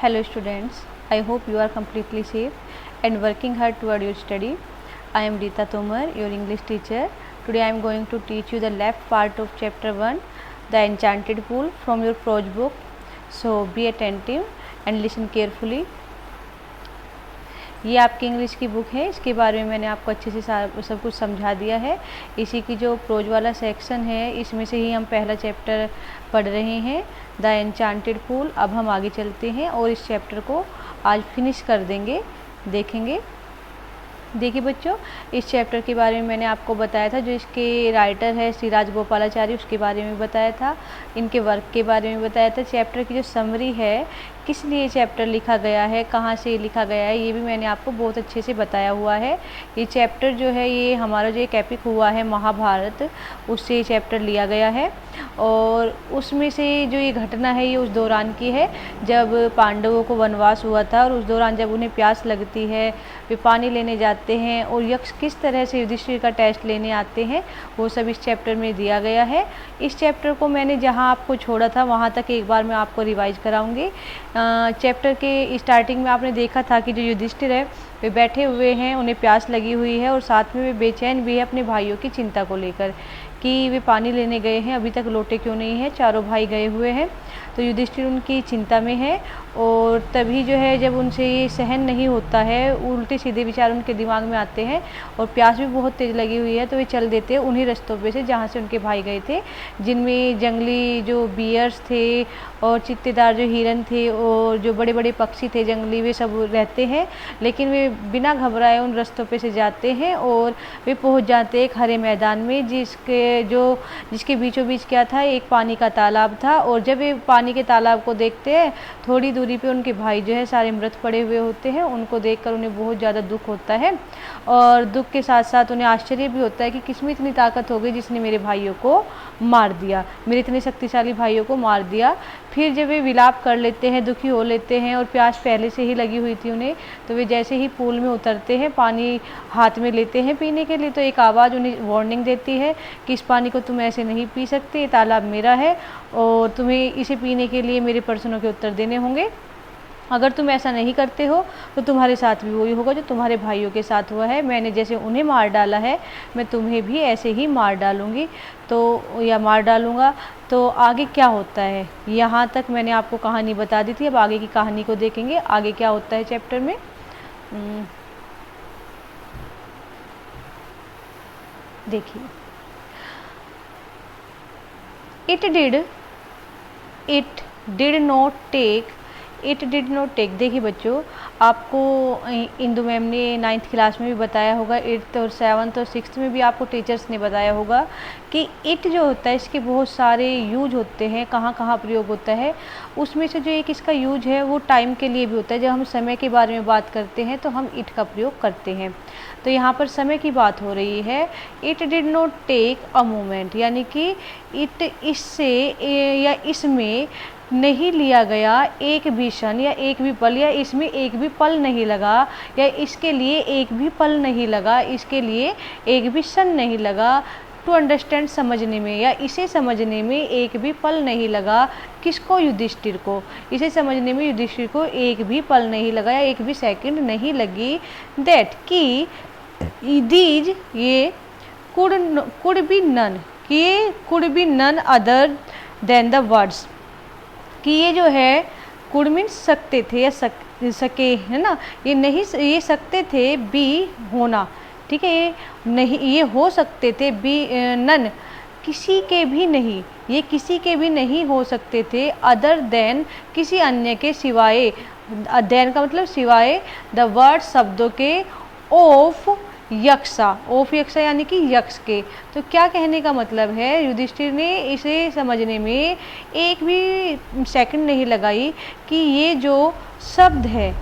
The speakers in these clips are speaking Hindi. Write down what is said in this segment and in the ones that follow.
Hello students, I hope you are completely safe and working hard toward your study. I am Rita Tomar, your English teacher. Today I am going to teach you the left part of chapter 1, The Enchanted Pool, from your prose book. So be attentive and listen carefully. ये आपकी इंग्लिश की बुक है, इसके बारे में मैंने आपको अच्छे से सब कुछ समझा दिया है। इसी की जो प्रोज वाला सेक्शन है इसमें से ही हम पहला चैप्टर पढ़ रहे हैं, द एन्चांटेड पूल। अब हम आगे चलते हैं और इस चैप्टर को आज फिनिश कर देंगे, देखेंगे। देखिए बच्चों, इस चैप्टर के बारे में मैंने आपको बताया था, जो इसके राइटर है श्री राजगोपालाचारी, उसके बारे में बताया था, इनके वर्क के बारे में बताया था। चैप्टर की जो समरी है, किस लिए चैप्टर लिखा गया है, कहाँ से लिखा गया है, ये भी मैंने आपको बहुत अच्छे से बताया हुआ है। ये चैप्टर जो है, ये हमारा जो एक एपिक हुआ है महाभारत, उससे ये चैप्टर लिया गया है। और उसमें से जो ये घटना है, ये उस दौरान की है जब पांडवों को वनवास हुआ था, और उस दौरान जब उन्हें प्यास लगती है, वे पानी लेने जाते हैं और यक्ष किस तरह से युधिष्ठिर का टेस्ट लेने आते हैं, वो सब इस चैप्टर में दिया गया है। इस चैप्टर को मैंने जहाँ आपको छोड़ा था वहाँ तक एक बार मैं आपको रिवाइज कराऊंगी। चैप्टर के स्टार्टिंग में आपने देखा था कि जो युधिष्ठिर है वे बैठे हुए हैं, उन्हें प्यास लगी हुई है और साथ में वे बेचैन भी है अपने भाइयों की चिंता को लेकर कि वे पानी लेने गए हैं, अभी तक लौटे क्यों नहीं हैं, चारों भाई गए हुए हैं। तो युधिष्ठिर उनकी चिंता में है और तभी जो है जब उनसे ये सहन नहीं होता है, उल्टे सीधे विचार उनके दिमाग में आते हैं और प्यास भी बहुत तेज़ लगी हुई है, तो वे चल देते हैं उन्हीं रास्तों पे से जहाँ से उनके भाई गए थे, जिनमें जंगली जो बियर्स थे और चित्तेदार जो हिरन थे और जो बड़े बड़े पक्षी थे जंगली, वे सब रहते हैं। लेकिन वे बिना घबराए उन रास्तों पे से जाते हैं और वे पहुँच जाते हैं एक हरे मैदान में, जिसके बीचों बीच क्या था, एक पानी का तालाब था। और जब वे पानी के तालाब को देखते हैं, थोड़ी दूरी पे उनके भाई जो है सारे मृत पड़े हुए होते हैं। उनको देखकर उन्हें बहुत ज़्यादा दुख होता है और दुख के साथ साथ उन्हें आश्चर्य भी होता है कि किसमें इतनी ताकत हो गई जिसने मेरे भाइयों को मार दिया, मेरे इतने शक्तिशाली भाइयों को मार दिया। फिर जब वे विलाप कर लेते हैं, दुखी हो लेते हैं और प्यास पहले से ही लगी हुई थी उन्हें, तो वे जैसे ही पूल में उतरते हैं, पानी हाथ में लेते हैं पीने के लिए, तो एक आवाज़ उन्हें वार्निंग देती है कि इस पानी को तुम ऐसे नहीं पी सकते, ये तालाब मेरा है और तुम्हें इसे पीने के लिए मेरे प्रश्नों के उत्तर देने होंगे। अगर तुम ऐसा नहीं करते हो तो तुम्हारे साथ भी वही होगा जो तुम्हारे भाइयों के साथ हुआ है। मैंने जैसे उन्हें मार डाला है, मैं तुम्हें भी ऐसे ही मार डालूँगी, तो या मार डालूँगा। तो आगे क्या होता है, यहाँ तक मैंने आपको कहानी बता दी थी। अब आगे की कहानी को देखेंगे, आगे क्या होता है चैप्टर में। देखिए, इट डिड नॉट टेक। देखिए बच्चों, आपको इंदु मैम ने 9th क्लास में भी बताया होगा, 8th और 7th और 6th में भी आपको टीचर्स ने बताया होगा कि इट जो होता है इसके बहुत सारे यूज होते हैं, कहाँ कहाँ प्रयोग होता है। उसमें से जो एक इसका यूज है वो टाइम के लिए भी होता है। जब हम समय के बारे में बात करते हैं तो हम इट का प्रयोग करते हैं। तो यहाँ पर समय की बात हो रही है। It did not take a moment, यानी कि इट इससे या इसमें नहीं लिया गया एक भी क्षण या एक भी पल, या इसमें एक भी पल नहीं लगा, या इसके लिए एक भी पल नहीं लगा, इसके लिए एक भी क्षण नहीं लगा। टू अंडरस्टैंड, समझने में, या इसे समझने में एक भी पल नहीं लगा। किसको? युधिष्ठिर को। इसे समझने में युधिष्ठिर को एक भी पल नहीं लगा या एक भी सेकंड नहीं लगी। दैट कि दीज ये कुड बी नन, कि ये could be none other than the words, कि ये जो है कुड मीन्स सकते थे या सके, है ना, ये नहीं, ये सकते थे बी होना, ठीक है, ये नहीं, ये हो सकते थे बी नन, किसी के भी नहीं, ये किसी के भी नहीं हो सकते थे, अदर देन, किसी अन्य के सिवाय, देन का मतलब सिवाय, द वर्ड शब्दों के, ऑफ यक्षा, ऑफ यक्षा यानी कि यक्ष के। तो क्या कहने का मतलब है, युधिष्ठिर ने इसे समझने में एक भी सेकंड नहीं लगाई कि ये जो शब्द है,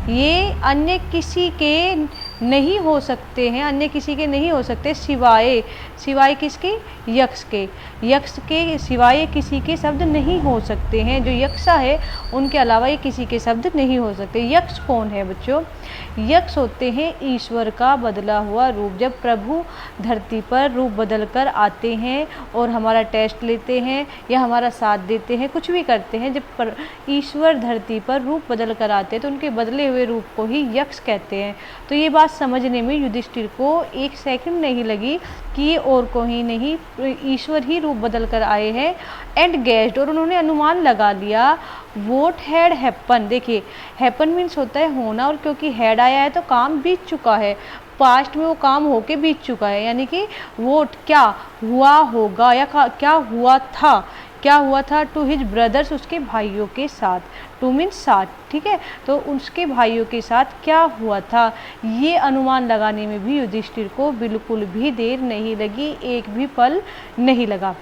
ये अन्य किसी के नहीं हो सकते हैं, अन्य किसी के नहीं हो सकते, सिवाय, सिवाय किसके, यक्ष के, यक्ष के सिवाय किसी के शब्द नहीं हो सकते हैं। जो यक्षा है उनके अलावा ये किसी के शब्द नहीं हो सकते। यक्ष कौन है बच्चों? यक्ष होते हैं ईश्वर का बदला हुआ रूप। जब प्रभु धरती पर रूप बदल कर आते हैं और हमारा टेस्ट लेते हैं या हमारा साथ देते हैं, कुछ भी करते हैं, जब ईश्वर धरती पर रूप बदल कर आते हैं तो उनके बदले हुए रूप को ही यक्ष कहते हैं। तो ये बात समझने में युधिष्ठिर को एक सेकंड नहीं लगी कि ये और कोई नहीं, ईश्वर ही रूप बदल कर आए हैं। एंड गेस्ड, और उन्होंने अनुमान लगा लिया, वोट हैड हैपन। देखिए हैपन मीन्स होता है होना, और क्योंकि हैड आया है तो काम बीत चुका है, पास्ट में वो काम होके बीत चुका है, यानी कि वोट क्या हुआ होगा या क्या हुआ था, क्या हुआ था टू हिज ब्रदर्स, उसके भाइयों के साथ, टू मीन्स साथ, ठीक है, तो उसके भाइयों के साथ क्या हुआ था, ये अनुमान लगाने में भी युधिष्ठिर को बिल्कुल भी देर नहीं लगी, एक भी पल नहीं लगा।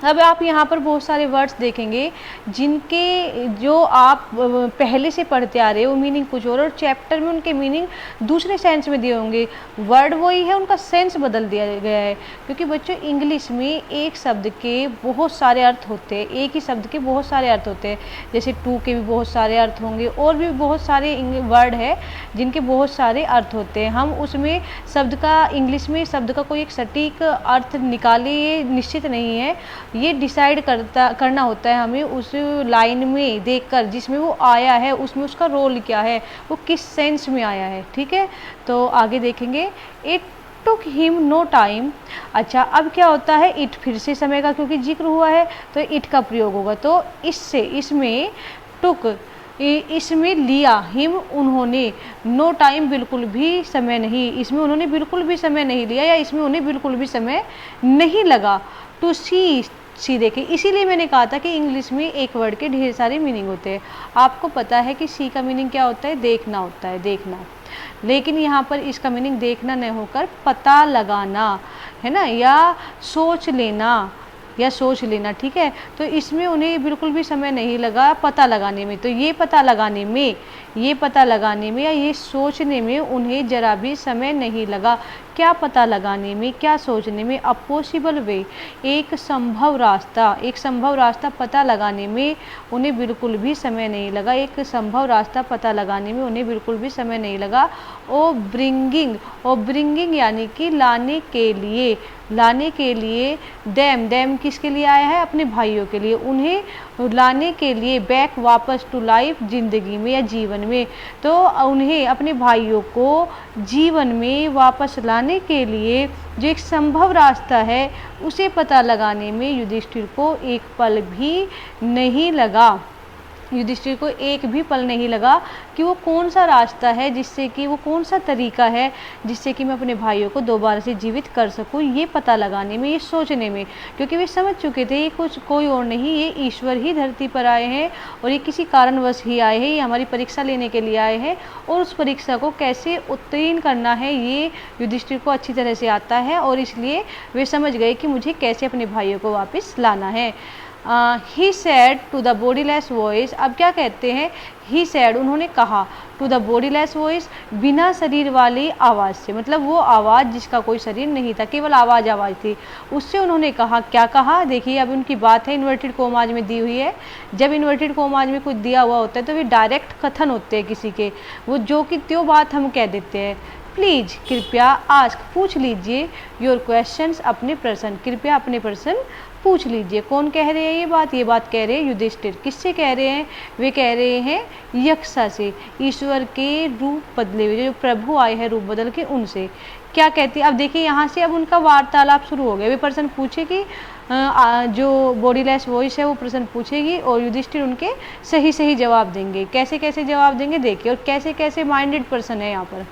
अब आप यहाँ पर बहुत सारे वर्ड्स देखेंगे जिनके जो आप पहले से पढ़ते आ रहे हो मीनिंग कुछ और चैप्टर में उनके मीनिंग दूसरे सेंस में दिए होंगे। वर्ड वही है, उनका सेंस बदल दिया गया है, क्योंकि बच्चों इंग्लिश में एक शब्द के बहुत सारे अर्थ होते हैं, एक ही शब्द के बहुत सारे अर्थ होते हैं। जैसे टू के भी बहुत सारे अर्थ होंगे, और भी बहुत सारे वर्ड है जिनके बहुत सारे अर्थ होते हैं। हम उसमें शब्द का, इंग्लिश में शब्द का कोई एक सटीक अर्थ निकाले ये निश्चित नहीं है, ये डिसाइड करना होता है हमें उस लाइन में देखकर जिसमें वो आया है, उसमें उसका रोल क्या है, वो किस सेंस में आया है, ठीक है। तो आगे देखेंगे, it took him no time. अच्छा, अब क्या होता है, इट फिर से समय का क्योंकि जिक्र हुआ है तो इट का प्रयोग होगा, तो इससे, इसमें टुक, इसमें लिया, हिम उन्होंने, नो टाइम बिल्कुल भी समय नहीं, इसमें उन्होंने बिल्कुल भी समय नहीं लिया या इसमें उन्हें बिल्कुल भी समय नहीं लगा। टू सी देखिए, इसीलिए मैंने कहा था कि इंग्लिश में एक वर्ड के ढेर सारे मीनिंग होते हैं। आपको पता है कि सी का मीनिंग क्या होता है, देखना होता है, देखना, लेकिन यहाँ पर इसका मीनिंग देखना नहीं होकर पता लगाना है ना, या सोच लेना, या सोच लेना, ठीक है। तो इसमें उन्हें बिल्कुल भी समय नहीं लगा पता लगाने में, तो ये पता लगाने में, ये पता लगाने में या ये सोचने में उन्हें जरा भी समय नहीं लगा। क्या पता लगाने में, क्या सोचने में, अ पॉसिबल वे, एक संभव रास्ता, एक संभव रास्ता पता लगाने में उन्हें बिल्कुल भी समय नहीं लगा, एक संभव रास्ता पता लगाने में उन्हें बिल्कुल भी समय नहीं लगा। ओ ब्रिंगिंग, ओ ब्रिंगिंग यानी कि लाने के लिए, लाने के लिए, दैम, दैम किसके लिए आया है, अपने भाइयों के लिए, उन्हें लाने के लिए, बैक वापस टू लाइफ, जिंदगी में या जीवन में, तो उन्हें अपने भाइयों को जीवन में वापस लाने के लिए जो एक संभव रास्ता है उसे पता लगाने में युधिष्ठिर को एक पल भी नहीं लगा। युधिष्ठिर को एक भी पल नहीं लगा कि वो कौन सा रास्ता है जिससे कि, वो कौन सा तरीका है जिससे कि मैं अपने भाइयों को दोबारा से जीवित कर सकूं, ये पता लगाने में, ये सोचने में, क्योंकि वे समझ चुके थे ये कुछ कोई और नहीं, ये ईश्वर ही धरती पर आए हैं और ये किसी कारणवश ही आए हैं, ये हमारी परीक्षा लेने के लिए आए हैं और उस परीक्षा को कैसे उत्तीर्ण करना है ये युधिष्ठिर को अच्छी तरह से आता है, और इसलिए वे समझ गए कि मुझे कैसे अपने भाइयों को वापस लाना है। He said to the bodiless voice, अब क्या कहते हैं, ही सैड उन्होंने कहा, टू द बॉडीलेस वॉइस बिना शरीर वाली आवाज़ से, मतलब वो आवाज़ जिसका कोई शरीर नहीं था, केवल आवाज़ थी, उससे उन्होंने कहा, क्या कहा, देखिए अब उनकी बात है इन्वर्टेड कोमाज में दी हुई है। जब इन्वर्टेड कोमाज में कुछ दिया हुआ होता है तो वे डायरेक्ट कथन होते हैं किसी के, वो जो कि त्यो बात हम कह देते हैं। प्लीज, कृपया, आस्क, पूछ लीजिए, योर क्वेश्चंस, अपने प्रश्न, कृपया अपने प्रश्न पूछ लीजिए। कौन कह रहे हैं ये बात कह रहे हैं युधिष्ठिर। किससे कह रहे हैं, वे कह रहे हैं यक्षा से, ईश्वर के रूप बदले हुए, जो प्रभु आए हैं रूप बदल के, उनसे। क्या कहती है, अब देखिए यहाँ से अब उनका वार्तालाप शुरू हो गया। वे प्रश्न पूछेगी, जो बॉडीलेस वॉइस है वो प्रश्न पूछेगी और युधिष्ठिर उनके सही सही जवाब देंगे। कैसे कैसे जवाब देंगे देखिए, और कैसे कैसे माइंडेड पर्सन है यहाँ पर।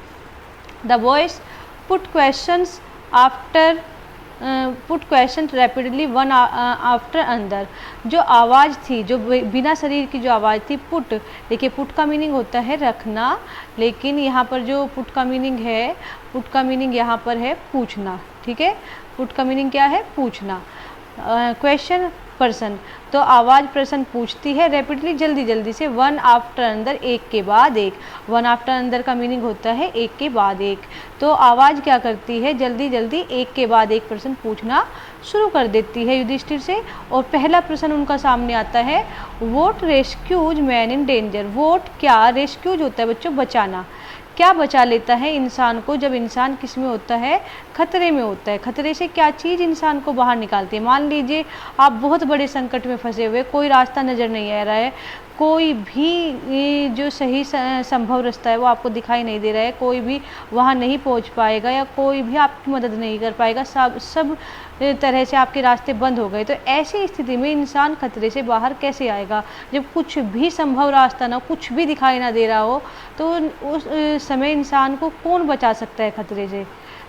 The voice put questions after, put question rapidly one after अंदर, जो आवाज़ थी, जो बिना शरीर की जो आवाज़ थी, पुट, देखिए पुट का मीनिंग होता है रखना, लेकिन यहाँ पर जो पुट का मीनिंग है, पुट का मीनिंग यहाँ पर है पूछना, ठीक है। पुट का मीनिंग क्या है, पूछना। Question person. तो आवाज़ प्रश्न पूछती है रैपिडली, जल्दी जल्दी से, वन आफ्टर अंदर, एक के बाद एक। वन आफ्टर अंदर का मीनिंग होता है एक के बाद एक। तो आवाज़ क्या करती है, जल्दी जल्दी एक के बाद एक प्रश्न पूछना शुरू कर देती है युधिष्ठिर से। और पहला प्रश्न उनका सामने आता है, vote rescues man in danger. Vote क्या, रेस्क्यूज होता है बच्चों बचाना, क्या बचा लेता है इंसान को जब इंसान किस में होता है, खतरे में होता है। खतरे से क्या चीज़ इंसान को बाहर निकालती है। मान लीजिए आप बहुत बड़े संकट में फंसे हुए, कोई रास्ता नज़र नहीं आ रहा है, कोई भी जो सही संभव रास्ता है वो आपको दिखाई नहीं दे रहा है, कोई भी वहाँ नहीं पहुँच पाएगा या कोई भी आपकी मदद नहीं कर पाएगा, सब तरह से आपके रास्ते बंद हो गए। तो ऐसी स्थिति में इंसान खतरे से बाहर कैसे आएगा, जब कुछ भी संभव रास्ता ना, कुछ भी दिखाई ना दे रहा हो, तो उस समय इंसान को कौन बचा सकता है खतरे से।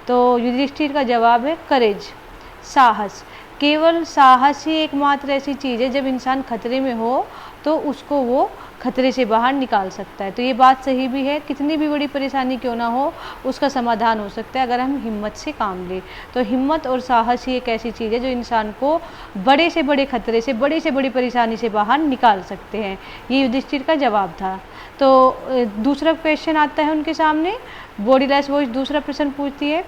तो युधिष्ठिर का जवाब है करेज, साहस। केवल साहस ही एकमात्र ऐसी चीज़ है जब इंसान खतरे में हो तो उसको वो खतरे से बाहर निकाल सकता है। तो ये बात सही भी है, कितनी भी बड़ी परेशानी क्यों ना हो उसका समाधान हो सकता है अगर हम हिम्मत से काम लें। तो हिम्मत और साहस ही एक ऐसी चीज़ है जो इंसान को बड़े से बड़े खतरे से बड़ी परेशानी से बाहर निकाल सकते हैं। ये युधिष्ठिर का जवाब था। तो दूसरा क्वेश्चन आता है उनके सामने, बॉडीलेस वॉइस दूसरा प्रश्न पूछती है,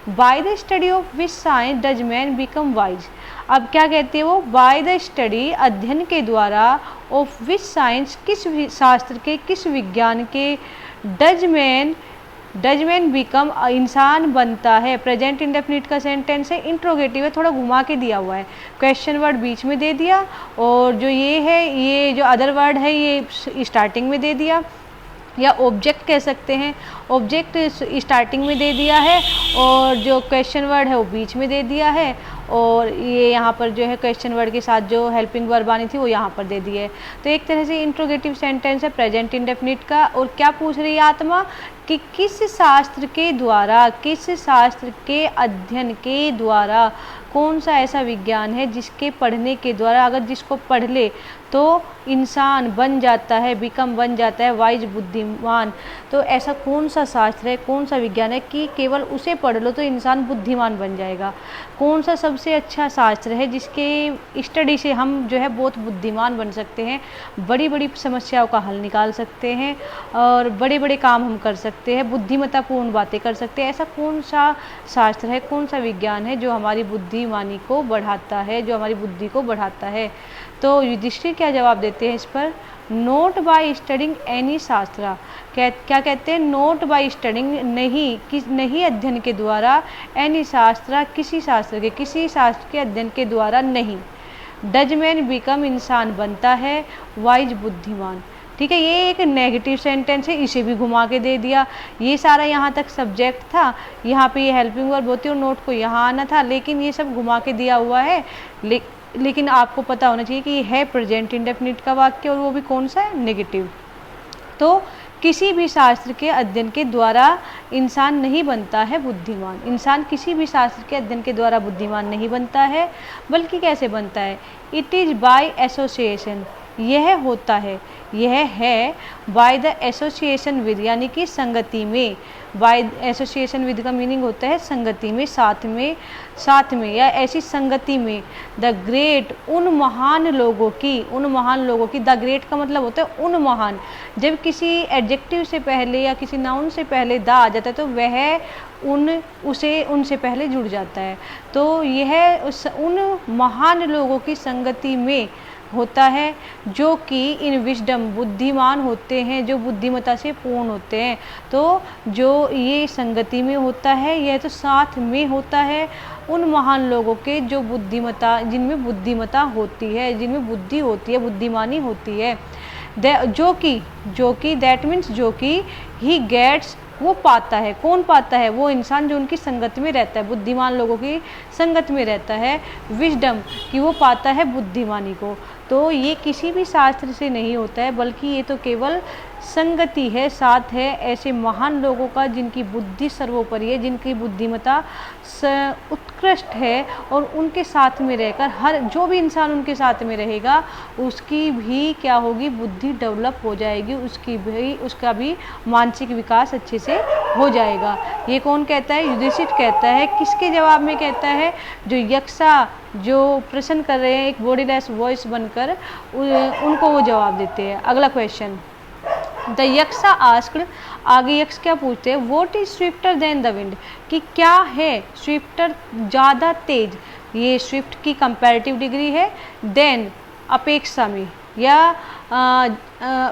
by the study of which science does man become wise. अब क्या कहती है वो, बाय द स्टडी, अध्ययन के द्वारा, ऑफ विच साइंस, किस शास्त्र के, किस विज्ञान के, डज मैन बिकम, इंसान बनता है। प्रेजेंट इंडेफिनिट का सेंटेंस है, इंट्रोगेटिव है, थोड़ा घुमा के दिया हुआ है, क्वेश्चन वर्ड बीच में दे दिया और जो ये है, ये जो अदर वर्ड है ये स्टार्टिंग में दे दिया, या ऑब्जेक्ट कह सकते हैं, ऑब्जेक्ट स्टार्टिंग में दे दिया है और जो क्वेश्चन वर्ड है वो बीच में दे दिया है, और ये यहाँ पर जो है क्वेश्चन वर्ड के साथ जो हेल्पिंग वर्ब आनी थी वो यहाँ पर दे दी है। तो एक तरह से इंट्रोगेटिव सेंटेंस है प्रेजेंट इंडेफिनिट का। और क्या पूछ रही है आत्मा कि किस शास्त्र के द्वारा, किस शास्त्र के अध्ययन के द्वारा, कौन सा ऐसा विज्ञान है जिसके पढ़ने के द्वारा, अगर जिसको पढ़ ले तो इंसान बन जाता है, बिकम बन जाता है वाइज, बुद्धिमान। तो ऐसा कौन सा शास्त्र है, कौन सा विज्ञान है कि केवल उसे पढ़ लो तो इंसान बुद्धिमान बन जाएगा। कौन सा सबसे अच्छा शास्त्र है जिसके स्टडी से हम जो है बहुत बुद्धिमान बन सकते हैं, बड़ी बड़ी समस्याओं का हल निकाल सकते हैं और बड़े बड़े काम हम कर सकते हैं, बुद्धिमत्तापूर्ण बातें कर सकते हैं। ऐसा कौन सा शास्त्र है, कौन सा विज्ञान है जो हमारी बुद्धिमानी को बढ़ाता है, जो हमारी बुद्धि को बढ़ाता है। तो युधिष्ठिर क्या जवाब देते हैं इस पर, नोट बाय स्टडिंग एनी शास्त्र। क्या कहते हैं, नोट बाय स्टडिंग, नहीं अध्ययन के द्वारा, एनी शास्त्र, किसी शास्त्र के, किसी शास्त्र के अध्ययन के द्वारा नहीं। डज मैन बिकम, इंसान बनता है, वाइज, बुद्धिमान। ठीक है, ये एक नेगेटिव सेंटेंस है, इसे भी घुमा के दे दिया। ये सारा यहाँ तक सब्जेक्ट था, यहाँ पे ये हेल्पिंग वर्ब होती है और नोट को यहाँ आना था, लेकिन ये सब घुमा के दिया हुआ है। लेकिन आपको पता होना चाहिए कि ये है प्रेजेंट इंडेफिनिट का वाक्य और वो भी कौन सा है, नेगेटिव। तो किसी भी शास्त्र के अध्ययन के द्वारा इंसान नहीं बनता है बुद्धिमान। इंसान किसी भी शास्त्र के अध्ययन के द्वारा बुद्धिमान नहीं बनता है, बल्कि कैसे बनता है, इट इज़ बाय एसोसिएशन, यह होता है, यह है बाय द एसोसिएशन विद, यानी कि संगति में। बाय एसोसिएशन विद का मीनिंग होता है संगति में, साथ में या ऐसी संगति में। द ग्रेट, उन महान लोगों की, द ग्रेट का मतलब होता है उन महान। जब किसी एडजेक्टिव से पहले या किसी नाउन से पहले द आ जाता है तो वह उनसे पहले जुड़ जाता है। तो यह उन महान लोगों की संगति में होता है जो कि इन विजडम, बुद्धिमान होते हैं, जो बुद्धिमत्ता से पूर्ण होते हैं। तो जो ये संगति में होता है, यह तो साथ में होता है उन महान लोगों के जो बुद्धिमत्ता, जिनमें बुद्धिमत्ता होती है, जिनमें बुद्धि होती है, बुद्धिमानी होती है। जो कि दैट मीन्स जो कि ही गेट्स, वो पाता है। कौन पाता है, वो इंसान जो उनकी संगत में रहता है, बुद्धिमान लोगों की संगत में रहता है। विजडम, कि वो पाता है बुद्धिमानी को। तो ये किसी भी शास्त्र से नहीं होता है, बल्कि ये तो केवल संगति है, साथ है ऐसे महान लोगों का जिनकी बुद्धि सर्वोपरि है, जिनकी बुद्धिमत्ता उत्कृष्ट है, और उनके साथ में रहकर हर जो भी इंसान उनके साथ में रहेगा उसकी भी क्या होगी, बुद्धि डेवलप हो जाएगी, उसका भी मानसिक विकास अच्छे से हो जाएगा। ये कौन कहता है? युधिष्ठिर कहता है। किसके जवाब में कहता है? जो यक्षा जो प्रश्न कर रहे हैं एक बॉडीलेस वॉइस बनकर, उनको वो जवाब देते हैं। अगला क्वेश्चन, द यक्षा आस्क्ड, आगे यक्ष क्या पूछते हैं? What is swifter than the wind, कि क्या है स्विफ्टर ज़्यादा तेज, ये स्विफ्ट की कंपैरेटिव डिग्री है, देन अपेक्षा में, या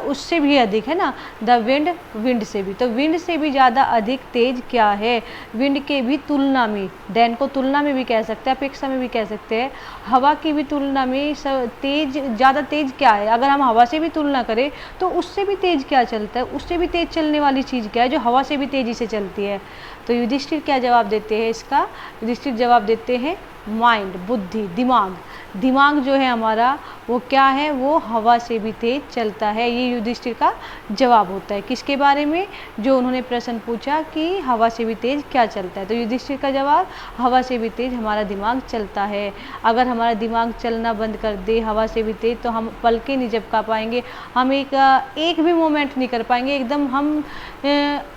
उससे भी अधिक है ना, द विंड, विंड से भी, तो विंड से भी ज़्यादा अधिक तेज क्या है, विंड के भी तुलना में, देन को तुलना में भी कह सकते हैं, अपेक्षा में भी कह सकते हैं, हवा की भी तुलना में तेज, ज़्यादा तेज क्या है। अगर हम हवा से भी तुलना करें तो उससे भी तेज क्या चलता है, उससे भी तेज चलने वाली चीज़ क्या है जो हवा से भी तेज़ी से चलती है। तो युधिष्ठिर क्या जवाब देते हैं इसका? युधिष्ठिर जवाब देते हैं माइंड, बुद्धि, दिमाग। दिमाग जो है हमारा वो क्या है? वो हवा से भी तेज चलता है। ये युधिष्ठिर का जवाब होता है। किसके बारे में? जो उन्होंने प्रश्न पूछा कि हवा से भी तेज क्या चलता है, तो युधिष्ठिर का जवाब हवा से भी तेज हमारा दिमाग चलता है। अगर हमारा दिमाग चलना बंद कर दे हवा से भी तेज, तो हम पलकें नहीं झपका पाएंगे, हम एक भी मोमेंट नहीं कर पाएंगे, एकदम हम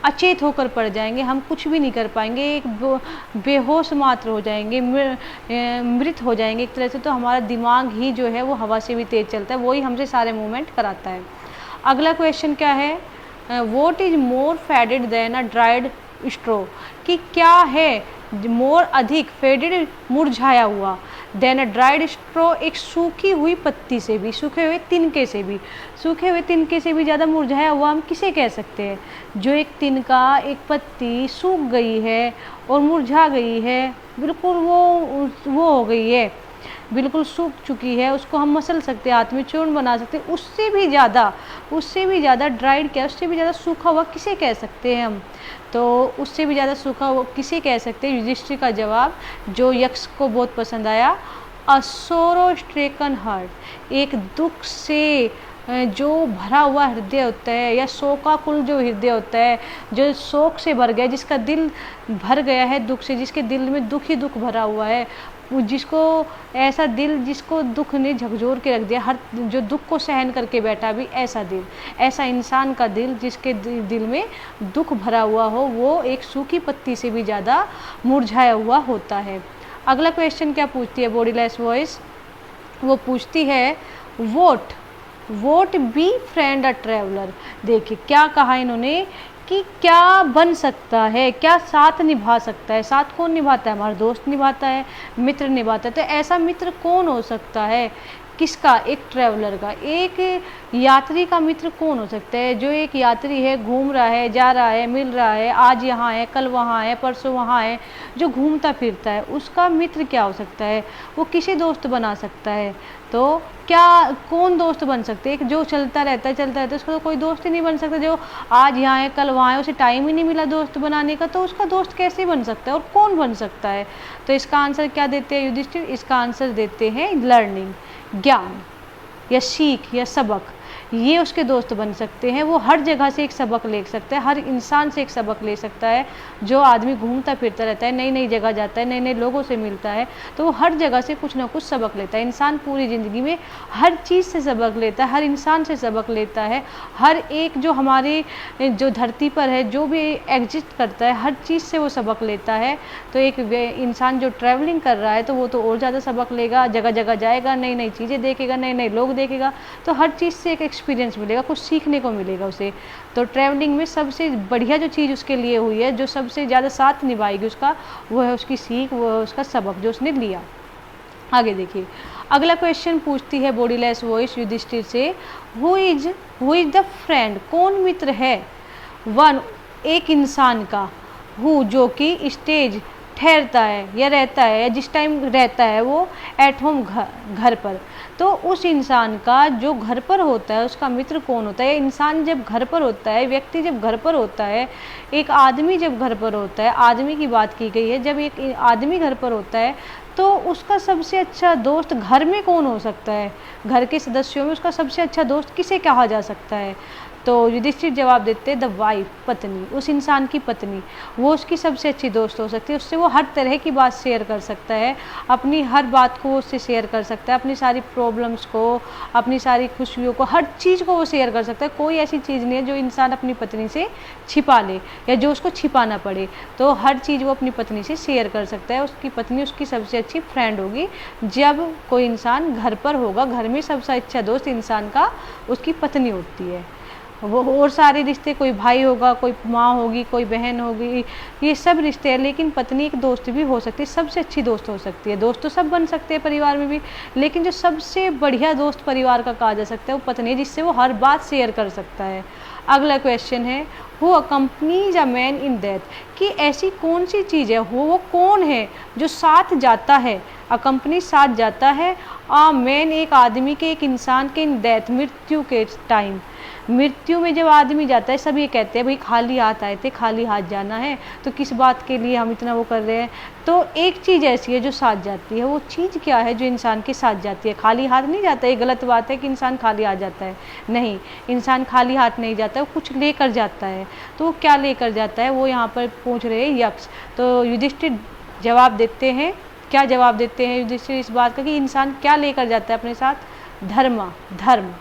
अचेत होकर पड़ जाएंगे, हम कुछ भी नहीं कर पाएंगे, एक बेहोश मात्र हो जाएंगे, मृत हो जाएंगे एक तरह से। तो हमारा दिमाग ही जो है वो हवा से भी तेज चलता है, वही हमसे सारे मूवमेंट कराता है। अगला क्वेश्चन क्या है? What is more faded than a dried straw, कि क्या है मोर अधिक, फेडेड मुरझाया हुआ, देन अ ड्राइड स्ट्रो, एक सूखी हुई पत्ती से भी, सूखे हुए तिनके से भी, सूखे हुए तिनके से भी ज़्यादा मुरझाया हुआ हम किसे कह सकते हैं? जो एक तिनका, एक पत्ती सूख गई है और मुरझा गई है, बिल्कुल वो हो गई है, बिल्कुल सूख चुकी है, उसको हम मसल सकते हैं, हाथ में चूर्ण बना सकते हैं, उससे भी ज़्यादा ड्राइड क्या, उससे भी ज़्यादा सूखा हुआ किसे कह सकते हैं हम? तो उससे भी ज़्यादा सूखा हुआ किसे कह सकते हैं? युधिष्ठिर का जवाब जो यक्ष को बहुत पसंद आया, अ सोरो स्ट्रेकन हार्ट, एक दुख से जो भरा हुआ हृदय होता है, या शोकाकुल जो हृदय होता है, जो शोक से भर गया, जिसका दिल भर गया है दुख से, जिसके दिल में दुख ही दुख भरा हुआ है, जिसको ऐसा दिल जिसको दुख ने झकझोर के रख दिया, हर जो दुख को सहन करके बैठा भी, ऐसा दिल, ऐसा इंसान का दिल जिसके दिल में दुख भरा हुआ हो, वो एक सूखी पत्ती से भी ज़्यादा मुरझाया हुआ होता है। अगला क्वेश्चन क्या पूछती है बॉडीलेस वॉइस? वो पूछती है vote be friend a traveller. देखिए क्या कहा इन्होंने कि क्या बन सकता है, क्या साथ निभा सकता है। साथ कौन निभाता है? हमारा दोस्त निभाता है, मित्र निभाता है। तो ऐसा मित्र कौन हो सकता है? किसका? एक ट्रैवलर का, एक यात्री का मित्र कौन हो सकता है? जो एक यात्री है, घूम रहा है, जा रहा है, मिल रहा है, आज यहाँ है, कल वहाँ है, परसों वहाँ है, जो घूमता फिरता है, उसका मित्र क्या हो सकता है? वो किसे दोस्त बना सकता है? तो क्या कौन दोस्त बन सकते हैं? एक जो चलता रहता है, उसका तो कोई दोस्त ही नहीं बन सकता। जो आज यहाँ है, कल वहाँ है, उसे टाइम ही नहीं मिला दोस्त बनाने का, तो उसका दोस्त कैसे बन सकता है और कौन बन सकता है? तो इसका आंसर क्या देते हैं युधिष्ठिर? इसका आंसर देते हैं लर्निंग, ज्ञान या सीख या सबक। ये उसके दोस्त बन सकते हैं। वो हर जगह से एक सबक ले सकता है, हर इंसान से एक सबक ले सकता है। जो आदमी घूमता फिरता रहता है, नई नई जगह जाता है, नए नए लोगों से मिलता है, तो वो हर जगह से कुछ ना कुछ सबक लेता है। इंसान पूरी ज़िंदगी में हर चीज़ से सबक लेता है, हर इंसान से सबक लेता है। हर एक जो हमारे जो धरती पर है, जो भी एग्जिस्ट करता है, हर चीज़ से वो सबक लेता है। तो एक इंसान जो ट्रैवलिंग कर रहा है, तो वो तो और ज़्यादा सबक लेगा, जगह जगह जाएगा, नई नई चीज़ें देखेगा, नए नए लोग देखेगा, तो हर चीज़ से एक एक्सपीरियंस मिलेगा, कुछ सीखने को मिलेगा उसे। तो ट्रैवलिंग में सबसे बढ़िया जो चीज़ उसके लिए हुई है, जो सबसे ज़्यादा साथ निभाएगी उसका, वो है उसकी सीख, वो है उसका सबक जो उसने लिया। आगे देखिए, अगला क्वेश्चन पूछती है बॉडीलेस वॉइस युधिष्ठिर से, हु इज द फ्रेंड, कौन मित्र है? वन, एक इंसान का, हु जो कि स्टेज ठहरता है या रहता है, या जिस टाइम रहता है वो एट होम घर पर, तो उस इंसान का जो घर पर होता है उसका मित्र कौन होता है? इंसान जब घर पर होता है, व्यक्ति जब घर पर होता है, एक आदमी जब घर पर होता है, आदमी की बात की गई है, जब एक आदमी घर पर होता है तो उसका सबसे अच्छा दोस्त घर में कौन हो सकता है? घर के सदस्यों में उसका सबसे अच्छा दोस्त किसे कहा जा सकता है? तो युधिष्ठिर जवाब देते द वाइफ, पत्नी, उस इंसान की पत्नी, वो उसकी सबसे अच्छी दोस्त हो सकती है। उससे वो हर तरह की बात शेयर कर सकता है, अपनी हर बात को उससे शेयर कर सकता है, अपनी सारी प्रॉब्लम्स को, अपनी सारी खुशियों को, हर चीज़ को वो शेयर कर सकता है। कोई ऐसी चीज़ नहीं है जो इंसान अपनी पत्नी से छिपा ले या जो उसको छिपाना पड़े। तो हर चीज़ वो अपनी पत्नी से शेयर कर सकता है। उसकी पत्नी उसकी सबसे अच्छी फ्रेंड होगी। जब कोई इंसान घर पर होगा, घर में सबसे अच्छा दोस्त इंसान का उसकी पत्नी होती है। वो और सारे रिश्ते, कोई भाई होगा, कोई माँ होगी, कोई बहन होगी, ये सब रिश्ते हैं, लेकिन पत्नी एक दोस्त भी हो सकती है, सबसे अच्छी दोस्त हो सकती है। दोस्त तो सब बन सकते हैं परिवार में भी, लेकिन जो सबसे बढ़िया दोस्त परिवार का कहा जा सकता है वो पत्नी है, जिससे वो हर बात शेयर कर सकता है। अगला क्वेश्चन है who accompanies a man in death, कि ऐसी कौन सी चीज़ है, वो कौन है जो साथ जाता है, अकम्पनी साथ जाता है, आ मैन एक आदमी के, एक इंसान के, इन डेथ मृत्यु के टाइम, मृत्यु में जब आदमी जाता है सब ये कहते हैं भाई खाली हाथ आए थे, खाली हाथ जाना है, तो किस बात के लिए हम इतना वो कर रहे हैं। तो एक चीज़ ऐसी है जो साथ जाती है, वो चीज़ क्या है जो इंसान के साथ जाती है? खाली हाथ नहीं जाता, ये गलत बात है कि इंसान खाली हाथ जाता है, नहीं, इंसान खाली हाथ नहीं जाता है, वो कुछ लेकर जाता है। तो वो क्या लेकर जाता है, वो यहाँ पर पूछ रहे हैं यक्ष। तो युधिष्ठिर जवाब देते हैं, क्या जवाब देते हैं युधिष्ठिर इस बात का कि इंसान क्या लेकर जाता है अपने साथ? धर्म।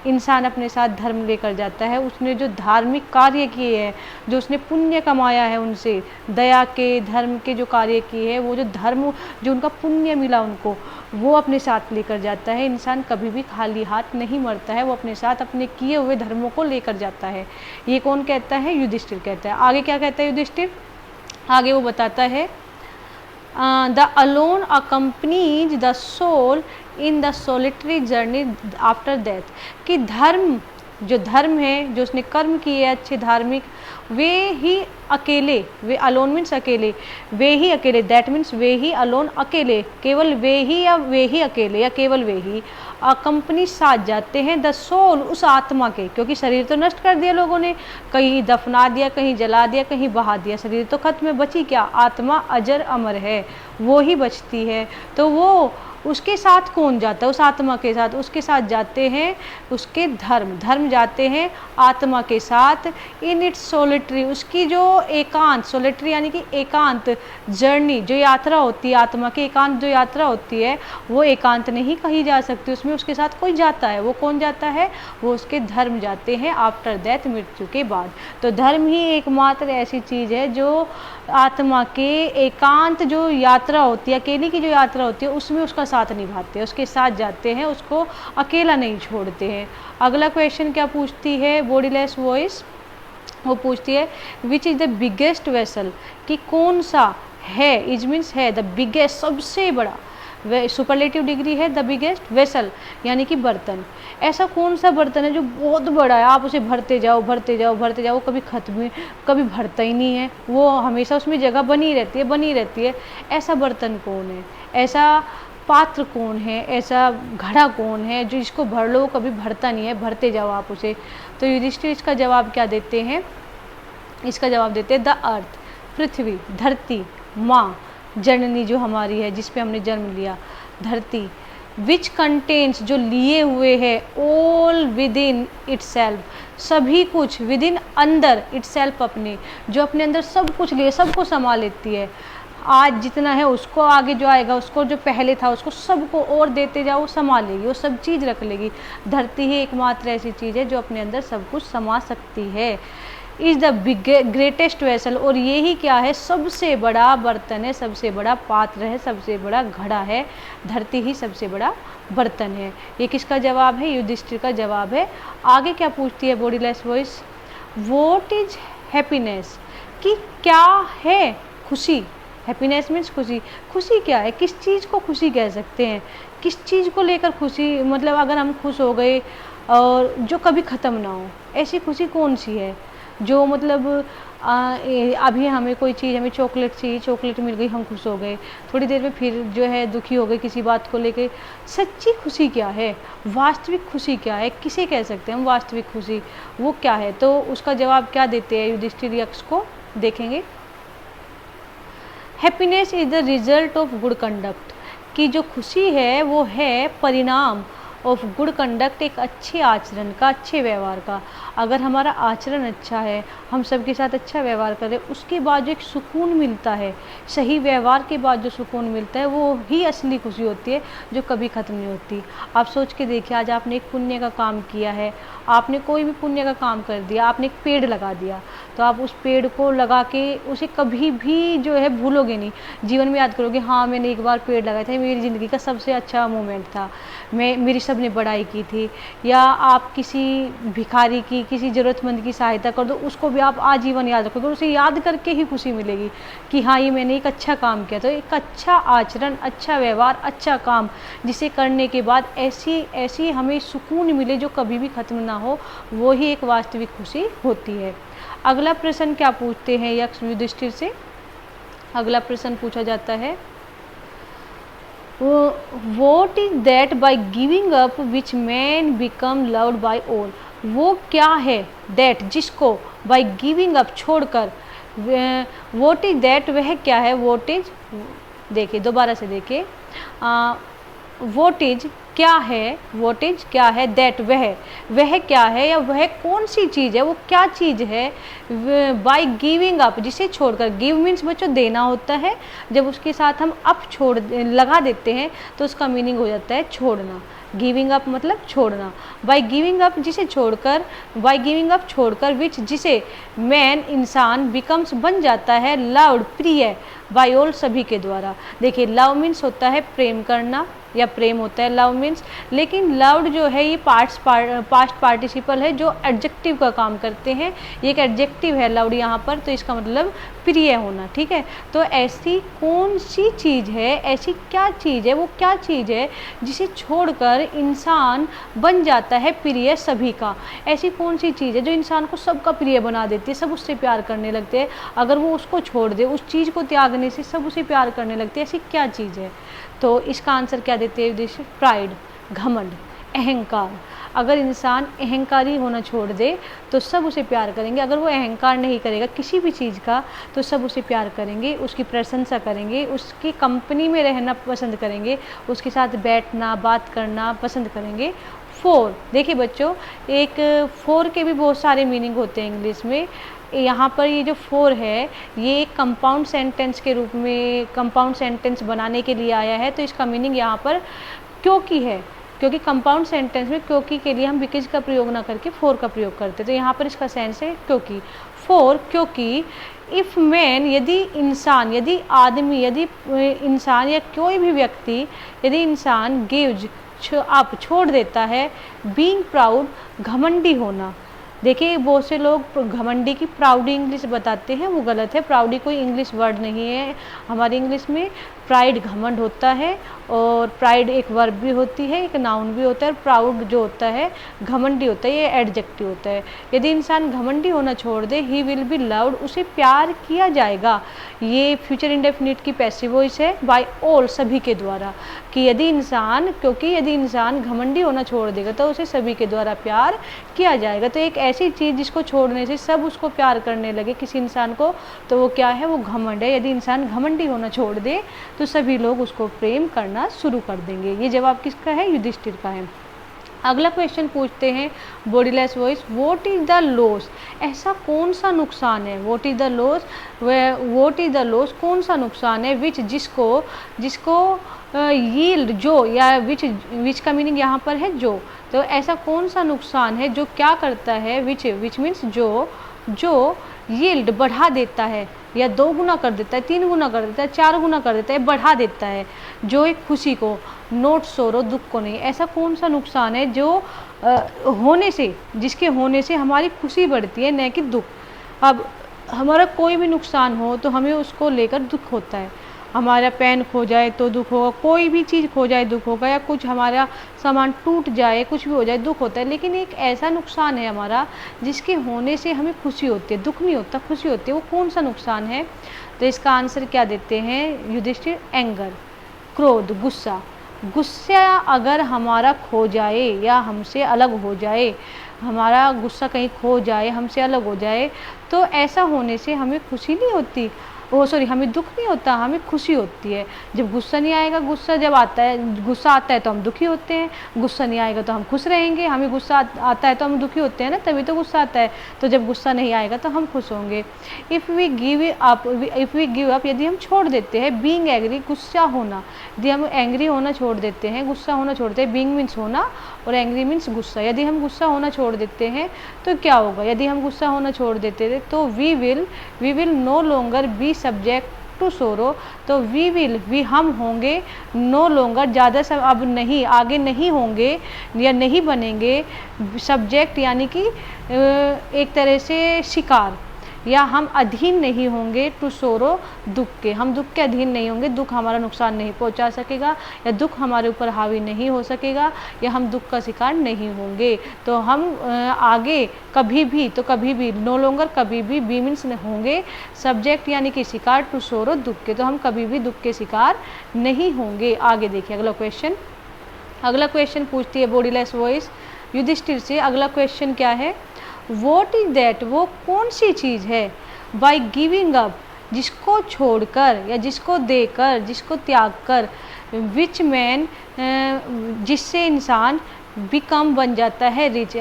इंसान अपने साथ धर्म लेकर जाता है। उसने जो धार्मिक कार्य किए हैं, जो उसने पुण्य कमाया है, उनसे दया के, धर्म के जो कार्य किए हैं, वो जो धर्म, जो उनका पुण्य मिला उनको, वो अपने साथ लेकर जाता है। इंसान कभी भी खाली हाथ नहीं मरता है, वो अपने साथ अपने किए हुए धर्मों को लेकर जाता है। ये कौन कहता है? युधिष्ठिर कहता है। आगे क्या कहता है युधिष्ठिर? आगे वो बताता है the alone accompanies the soul in the solitary journey after death, कि धर्म, जो धर्म है, जो उसने कर्म किए अच्छे धार्मिक, वे ही अकेले, वे अलोन मीन्स अकेले, वे ही अकेले, that means way he alone अकेले, केवल वे ही या वे ही अकेले या केवल वे ही कंपनी साथ जाते हैं द सोल, उस आत्मा के, क्योंकि शरीर तो नष्ट कर दिया लोगों ने, कहीं दफना दिया, कहीं जला दिया, कहीं बहा दिया, शरीर तो खत्म है, बची क्या? आत्मा अजर अमर है, वो ही बचती है। तो वो उसके साथ कौन जाता है? उस आत्मा के साथ, उसके साथ जाते हैं उसके धर्म जाते हैं आत्मा के साथ इन इट्स सोलिटरी, उसकी जो एकांत, सोलिटरी यानी कि एकांत जर्नी, जो यात्रा होती है आत्मा की, एकांत जो यात्रा होती है, वो एकांत नहीं कही जा सकती, उसमें उसके साथ कोई जाता है। वो कौन जाता है? वो उसके धर्म जाते हैं आफ्टर डेथ, मृत्यु के बाद। तो धर्म ही एकमात्र ऐसी चीज़ है जो आत्मा के एकांत जो यात्रा होती है, अकेले की जो यात्रा होती है, उसमें उसका साथ निभाते हैं, उसके साथ जाते हैं, उसको अकेला नहीं छोड़ते हैं। अगला क्वेश्चन क्या पूछती है बॉडीलेस वॉइस? वो पूछती है which is the biggest vessel, कि कौन सा है, इज मीन्स है, द बिगेस्ट सबसे बड़ा, सुपरलेटिव डिग्री है द बिगेस्ट वेसल यानी कि बर्तन। ऐसा कौन सा बर्तन है जो बहुत बड़ा है, आप उसे भरते जाओ भरते जाओ भरते जाओ, कभी खत्म, कभी भरता ही नहीं है, वो हमेशा उसमें जगह बनी रहती है, बनी रहती है। ऐसा बर्तन कौन है? ऐसा पात्र कौन है? ऐसा घड़ा कौन है जो इसको भर लो कभी भरता नहीं है, भरते जाओ आप उसे? तो युधिष्ठिर इसका जवाब क्या देते हैं? इसका जवाब देते हैं द अर्थ, पृथ्वी, धरती, माँ, जननी जो हमारी है, जिस पे हमने जन्म लिया, धरती, विच कंटेन्स जो लिए हुए है, ऑल विद इन इटसेल्फ, सभी कुछ, विद इन अंदर, इटसेल्फ अपने, जो अपने अंदर सब कुछ लिए, सबको समा लेती है। आज जितना है उसको, आगे जो आएगा उसको, जो पहले था उसको, सबको और देते जाओ, वो समा लेगी, वो सब चीज़ रख लेगी। धरती ही एकमात्र ऐसी चीज़ है जो अपने अंदर सब कुछ समा सकती है। इज़ द ग्रेटेस्ट वेसल, और ये ही क्या है? सबसे बड़ा बर्तन है, सबसे बड़ा पात्र है, सबसे बड़ा घड़ा है। धरती ही सबसे बड़ा बर्तन है। ये किसका जवाब है? युधिष्ठिर का जवाब है। आगे क्या पूछती है bodiless voice? What is happiness, कि क्या है खुशी? हैप्पीनेस मीन्स खुशी। खुशी क्या है? किस चीज़ को खुशी कह सकते हैं? किस चीज़ को लेकर खुशी, मतलब अगर हम खुश हो गए और जो कभी ख़त्म ना हो, ऐसी खुशी कौन सी है? जो मतलब अभी हमें कोई चीज़, हमें चॉकलेट चाहिए, चॉकलेट मिल गई, हम खुश हो गए, थोड़ी देर में फिर जो है दुखी हो गए किसी बात को लेके। सच्ची खुशी क्या है? वास्तविक खुशी क्या है? किसे कह सकते हैं हम वास्तविक खुशी? वो क्या है? तो उसका जवाब क्या देते हैं युधिष्ठिर यक्ष को, देखेंगे। Happiness is the result of good conduct, कि जो खुशी है वो है परिणाम ऑफ गुड कंडक्ट, एक अच्छे आचरण का, अच्छे व्यवहार का। अगर हमारा आचरण अच्छा है, हम सबके साथ अच्छा व्यवहार करें, उसके बाद जो एक सुकून मिलता है, सही व्यवहार के बाद जो सुकून मिलता है, वो ही असली खुशी होती है, जो कभी ख़त्म नहीं होती। आप सोच के देखिए, आज आपने एक पुण्य का काम किया है, आपने कोई भी पुण्य का काम कर दिया, आपने एक पेड़ लगा दिया, तो आप उस पेड़ को लगा के उसे कभी भी जो है भूलोगे नहीं, जीवन में याद करोगे, हाँ मैंने एक बार पेड़ लगाया था, मेरी ज़िंदगी का सबसे अच्छा मोमेंट था, मेरी सबने बड़ाई की थी। या आप किसी भिखारी की, किसी ज़रूरतमंद की सहायता कर दो, उसको भी आप आजीवन याद रखोगे, उसे याद करके ही खुशी मिलेगी कि हाँ ये मैंने एक अच्छा काम किया। तो एक अच्छा आचरण, अच्छा व्यवहार, अच्छा काम, जिसे करने के बाद ऐसी हमें सुकून मिले जो कभी भी ख़त्म ना हो, वो ही एक वास्तविक खुशी होती है। अगला प्रश्न क्या पूछते हैं यक्ष युधिष्ठिर से? अगला प्रश्न पूछा जाता है, what is that by giving up which man become loved by all? वो क्या है दैट, जिसको बाई गिविंग अप, छोड़कर, वॉट इज दैट, वह क्या है, वॉट इज, देखिए दोबारा से देखिए, वॉट इज क्या है, वॉट इज क्या है, दैट वह क्या है, या वह कौन सी चीज़ है, वो क्या चीज़ है, बाय गिविंग अप, जिसे छोड़कर, गिव मीन्स बच्चों देना होता है, जब उसके साथ हम अप छोड़ लगा देते हैं तो उसका मीनिंग हो जाता है छोड़ना। गिविंग अप मतलब छोड़ना। बाय गिविंग अप, जिसे छोड़कर, बाय गिविंग अप छोड़कर, विच जिसे, मैन इंसान, बिकम्स बन जाता है, लव्ड प्रिय, बाय ऑल सभी के द्वारा। देखिए लव मीन्स होता है प्रेम करना या प्रेम होता है लव मीन्स, लेकिन लव्ड जो है ये पास्ट पार्टिसिपल है जो एडजेक्टिव का काम करते हैं, ये एक एडजेक्टिव है लव्ड यहाँ पर, तो इसका मतलब प्रिय होना, ठीक है। तो ऐसी कौन सी चीज़ है, ऐसी क्या चीज़ है, वो क्या चीज़ है जिसे छोड़कर इंसान बन जाता है प्रिय सभी का? ऐसी कौन सी चीज़ है जो इंसान को सबका प्रिय बना देती है, सब उससे प्यार करने लगते हैं, अगर वो उसको छोड़ दे, उस चीज़ को त्यागने से सब उसे प्यार करने लगते हैं, ऐसी क्या चीज़ है? तो इसका आंसर क्या देते हैं युधिष्ठिर? प्राइड, घमंड, अहंकार। अगर इंसान अहंकारी होना छोड़ दे तो सब उसे प्यार करेंगे, अगर वो अहंकार नहीं करेगा किसी भी चीज़ का तो सब उसे प्यार करेंगे, उसकी प्रशंसा करेंगे, उसकी कंपनी में रहना पसंद करेंगे, उसके साथ बैठना, बात करना पसंद करेंगे। फोर, देखिए बच्चों, एक फोर के भी बहुत सारे मीनिंग होते हैं इंग्लिश में। यहाँ पर ये जो फोर है ये एक कंपाउंड सेंटेंस के रूप में, कंपाउंड सेंटेंस बनाने के लिए आया है, तो इसका मीनिंग यहाँ पर क्योंकि है, क्योंकि कंपाउंड सेंटेंस में क्योंकि के लिए हम बिकॉज का प्रयोग ना करके फोर का प्रयोग करते, तो यहाँ पर इसका सेंस है क्योंकि। फोर, क्योंकि, इफ़ मैन, यदि इंसान, यदि आदमी, यदि इंसान या कोई भी व्यक्ति, यदि इंसान गिव्स अप, छोड़ देता है, बीइंग प्राउड, घमंडी होना। देखिए बहुत से लोग घमंडी की प्राउडी इंग्लिश बताते हैं, वो गलत है। प्राउडी कोई इंग्लिश वर्ड नहीं है, हमारी इंग्लिश में प्राइड घमंड होता है, और प्राइड एक वर्ब भी होती है, एक नाउन भी होता है, प्राउड जो होता है घमंडी होता है, ये एडजेक्टिव होता है। यदि इंसान घमंडी होना छोड़ दे, ही विल बी लव्ड, उसे प्यार किया जाएगा। ये फ्यूचर इंडेफिनिट की पैसिव वॉइस है, बाय ऑल, सभी के द्वारा, कि यदि इंसान, क्योंकि यदि इंसान घमंडी होना छोड़ देगा तो उसे सभी के द्वारा प्यार किया जाएगा। तो एक ऐसी चीज़ जिसको छोड़ने से सब उसको प्यार करने लगे किसी इंसान को, तो वो क्या है, वो घमंड है। यदि इंसान घमंडी होना छोड़ दे तो सभी लोग उसको प्रेम करना शुरू कर देंगे। ये जवाब किसका है? युधिष्ठिर का है। अगला क्वेश्चन पूछते हैं bodiless voice, what is the loss? ऐसा कौन सा नुकसान है? What is the loss, what is the loss, कौन सा नुकसान है, विच, जिसको यील्ड, जो, या विच का मीनिंग यहाँ पर है जो। तो ऐसा कौन सा नुकसान है जो क्या करता है, विच मीन्स जो यील्ड बढ़ा देता है, या 2 गुना कर देता है, 3 गुना कर देता है, 4 गुना कर देता है, बढ़ा देता है, जो एक खुशी को, नोट सोरो, दुख को नहीं। ऐसा कौन सा नुकसान है जो होने से, जिसके होने से हमारी खुशी बढ़ती है, न कि दुख। अब हमारा कोई भी नुकसान हो तो हमें उसको लेकर दुख होता है, हमारा पेन खो जाए तो दुख होगा, कोई भी चीज़ खो जाए दुख होगा, या कुछ हमारा सामान टूट जाए, कुछ भी हो जाए दुख होता है। लेकिन एक ऐसा नुकसान है हमारा जिसके होने से हमें खुशी होती है, दुख नहीं होता, खुशी होती है। वो कौन सा नुकसान है? तो इसका आंसर क्या देते हैं युधिष्ठिर? एंगर, क्रोध, गुस्सा। गुस्सा अगर हमारा खो जाए या हमसे अलग हो जाए, हमारा गुस्सा कहीं खो जाए, हमसे अलग हो जाए, तो ऐसा होने से हमें खुशी नहीं होती। ओ सॉरी, हमें दुख नहीं होता, हमें खुशी होती है। जब गुस्सा नहीं आएगा, गुस्सा जब आता है, गुस्सा आता है तो हम दुखी होते हैं, गुस्सा नहीं आएगा तो हम खुश रहेंगे। हमें गुस्सा आता है तो हम दुखी होते हैं ना, तभी तो गुस्सा आता है। तो जब गुस्सा नहीं आएगा तो हम खुश होंगे। इफ़ वी गिव अप, यदि हम छोड़ देते हैं, बीइंग एंग्री, गुस्सा होना, यदि हम एंग्री होना छोड़ देते हैं, गुस्सा होना छोड़ देते हैं, बीइंग मीन्स होना और एंग्री मीन्स गुस्सा, यदि हम गुस्सा होना छोड़ देते हैं तो क्या होगा? यदि हम गुस्सा होना छोड़ देते थे तो we will no longer be subject to sorrow, तो वी हम होंगे नो लॉन्गर, ज़्यादा सब अब नहीं, आगे नहीं होंगे या नहीं बनेंगे सब्जेक्ट यानी कि एक तरह से शिकार, या हम अधीन नहीं होंगे टू सोरो, दुख के, हम दुख के अधीन नहीं होंगे, दुख हमारा नुकसान नहीं पहुंचा सकेगा, या दुख हमारे ऊपर हावी नहीं हो सकेगा, या हम दुख का शिकार नहीं होंगे। तो हम आगे कभी भी नो लॉन्गर, कभी भी बी मीन्स होंगे सब्जेक्ट यानी कि शिकार, टू सोरो, दुख के, तो हम कभी भी दुख के शिकार नहीं होंगे। आगे देखिए अगला क्वेश्चन पूछती है बॉडीलेस वॉइस युधिष्ठिर से। अगला क्वेश्चन क्या है? वॉट इज दैट, वो कौन सी चीज़ है? बाई गिविंग अप, जिसको छोड़कर या जिसको देकर, जिसको त्याग कर, विच मैन, जिससे इंसान बिकम बन जाता है रिच,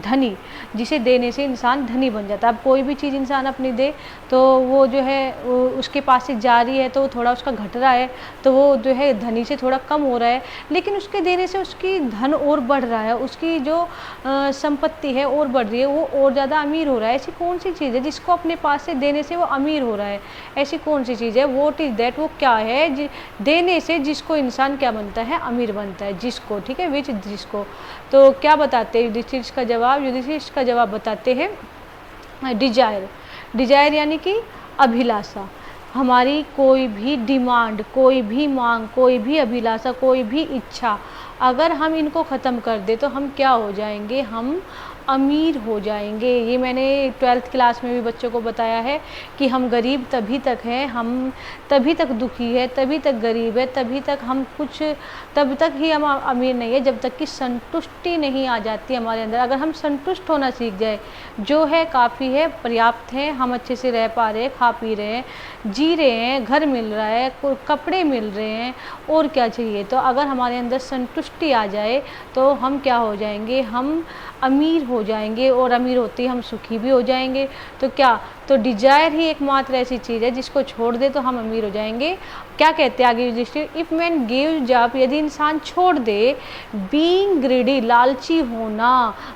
धनी, जिसे देने से इंसान धनी बन जाता है। अब कोई भी चीज़ इंसान अपनी दे तो वो जो है उसके पास से जा रही है तो थोड़ा उसका घट रहा है, तो वो जो है धनी से थोड़ा कम हो रहा है, लेकिन उसके देने से उसकी धन और बढ़ रहा है, उसकी जो संपत्ति है और बढ़ रही है, वो और ज़्यादा अमीर हो रहा है। ऐसी कौन सी चीज़ है जिसको अपने पास से देने से वो अमीर हो रहा है? ऐसी कौन सी चीज़ है? वॉट इज़ दैट, वो क्या है देने से जिसको इंसान क्या बनता है? अमीर बनता है, जिसको, ठीक है, विच, जिसको। तो क्या बताते हैं युधिष्ठिर का जवाब बताते हैं डिजायर यानी कि अभिलाषा। हमारी कोई भी डिमांड, कोई भी मांग, कोई भी अभिलाषा, कोई भी इच्छा, अगर हम इनको ख़त्म कर दे तो हम क्या हो जाएंगे? हम अमीर हो जाएंगे। ये मैंने 12th क्लास में भी बच्चों को बताया है कि हम गरीब तभी तक हैं, हम तभी तक दुखी है, तभी तक गरीब है, तब तक ही हम अमीर नहीं है जब तक कि संतुष्टि नहीं आ जाती हमारे अंदर। अगर हम संतुष्ट होना सीख जाए, जो है काफ़ी है, पर्याप्त है, हम अच्छे से रह पा रहे हैं, खा पी रहे हैं, जी रहे हैं, घर मिल रहा है, कपड़े मिल रहे हैं, और क्या चाहिए? तो अगर हमारे अंदर संतुष्टि आ जाए तो हम क्या हो जाएंगे? हम अमीर हो जाएंगे, और अमीर होते ही हम सुखी भी हो जाएंगे। तो क्या, तो डिजायर ही एकमात्र ऐसी चीज़ है जिसको छोड़ दे तो हम अमीर हो जाएंगे। क्या कहते हैं आगे Yudhishthira? If man gives up, यदि इंसान छोड़ दे, बीइंग ग्रीडी, लालची होना,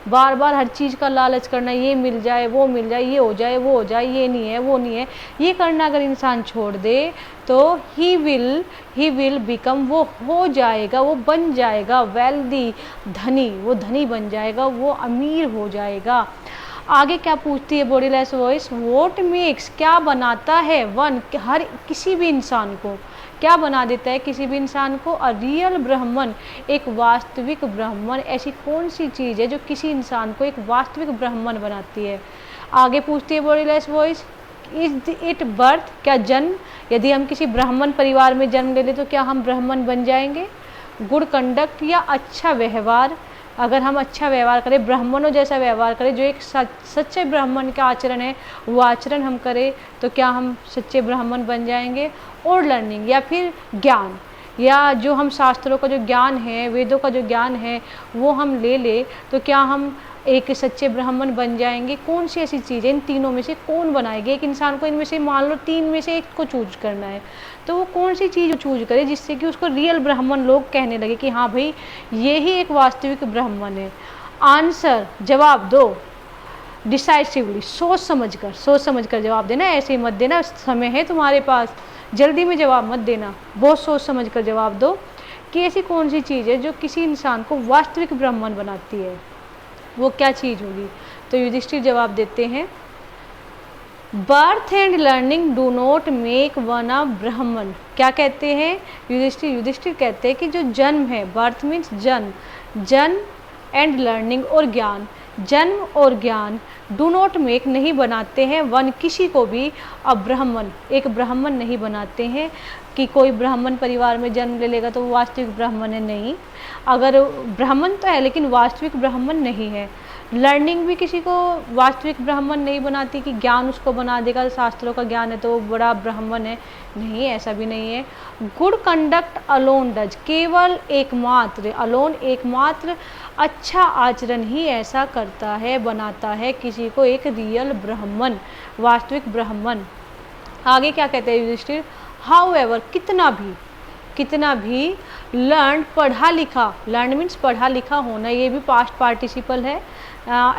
बार बार हर चीज़ का लालच करना, ये मिल जाए, वो मिल जाए, ये हो जाए, वो हो जाए, ये नहीं है, वो नहीं है, ये करना अगर इंसान छोड़ दे तो ही विल बिकम, वो हो जाएगा, वो बन जाएगा वेल्दी, धनी, वो धनी बन जाएगा, वो अमीर हो जाएगा। आगे क्या पूछती है बॉडीलेस वॉइस? वॉट मेक्स, क्या बनाता है, वन, हर किसी भी इंसान को, क्या बना देता है किसी भी इंसान को? अ रियल ब्राह्मण, एक वास्तविक ब्राह्मण। ऐसी कौन सी चीज़ है जो किसी इंसान को एक वास्तविक ब्राह्मण बनाती है? आगे पूछती है bodiless voice, is it birth, क्या जन्म, यदि हम किसी ब्राह्मण परिवार में जन्म ले लें तो क्या हम ब्राह्मण बन जाएंगे? गुड कंडक्ट, या अच्छा व्यवहार, अगर हम अच्छा व्यवहार करें, ब्राह्मणों जैसा व्यवहार करें, जो एक सच्चे ब्राह्मण का आचरण है वो आचरण हम करें तो क्या हम सच्चे ब्राह्मण बन जाएंगे? और लर्निंग, या फिर ज्ञान, या जो हम शास्त्रों का जो ज्ञान है, वेदों का जो ज्ञान है वो हम ले तो क्या हम एक सच्चे ब्राह्मण बन जाएंगे? कौन सी ऐसी चीज़ है, इन तीनों में से कौन बनाएगी? एक इंसान को इनमें से मान लो 3 में से एक को चूज करना है, तो वो कौन सी चीज़ चूज करे जिससे कि उसको रियल ब्राह्मण लोग कहने लगे कि हाँ भाई ये ही एक वास्तविक ब्राह्मण है? आंसर, जवाब दो डिसाइसिवली, सोच समझकर जवाब देना, ऐसे ही मत देना, समय है तुम्हारे पास, जल्दी में जवाब मत देना, बहुत सोच समझकर जवाब दो कि ऐसी कौन सी चीज़ है जो किसी इंसान को वास्तविक ब्राह्मण बनाती है, वो क्या चीज़ होगी? तो युधिष्ठिर जवाब देते हैं, birth and learning do not make one a Brahmin. क्या कहते हैं युधिष्ठिर कहते हैं कि जो जन्म है, बर्थ मीन्स जन्म एंड लर्निंग और ज्ञान, जन्म और ज्ञान डू नॉट मेक नहीं बनाते हैं, वन किसी को भी, अब ब्राह्मण एक ब्राह्मण नहीं बनाते हैं। कि कोई ब्राह्मण परिवार में जन्म ले लेगा तो वो वास्तविक ब्राह्मण है, नहीं, अगर ब्राह्मण तो है लेकिन वास्तविक ब्राह्मण नहीं है। लर्निंग भी किसी को वास्तविक ब्राह्मण नहीं बनाती कि ज्ञान उसको बना देगा, शास्त्रों का ज्ञान है तो वो बड़ा ब्राह्मण है, नहीं, ऐसा भी नहीं है। गुड कंडक्ट अलोन डज, केवल एकमात्र, अलोन एकमात्र अच्छा आचरण ही ऐसा करता है, बनाता है किसी को एक रियल ब्राह्मण, वास्तविक ब्राह्मण। आगे क्या कहते हैं युधिष्ठिर, हाउ एवर, कितना भी लर्न, पढ़ा लिखा, लर्न मीन्स पढ़ा लिखा होना, ये भी पास्ट पार्टिसिपल है,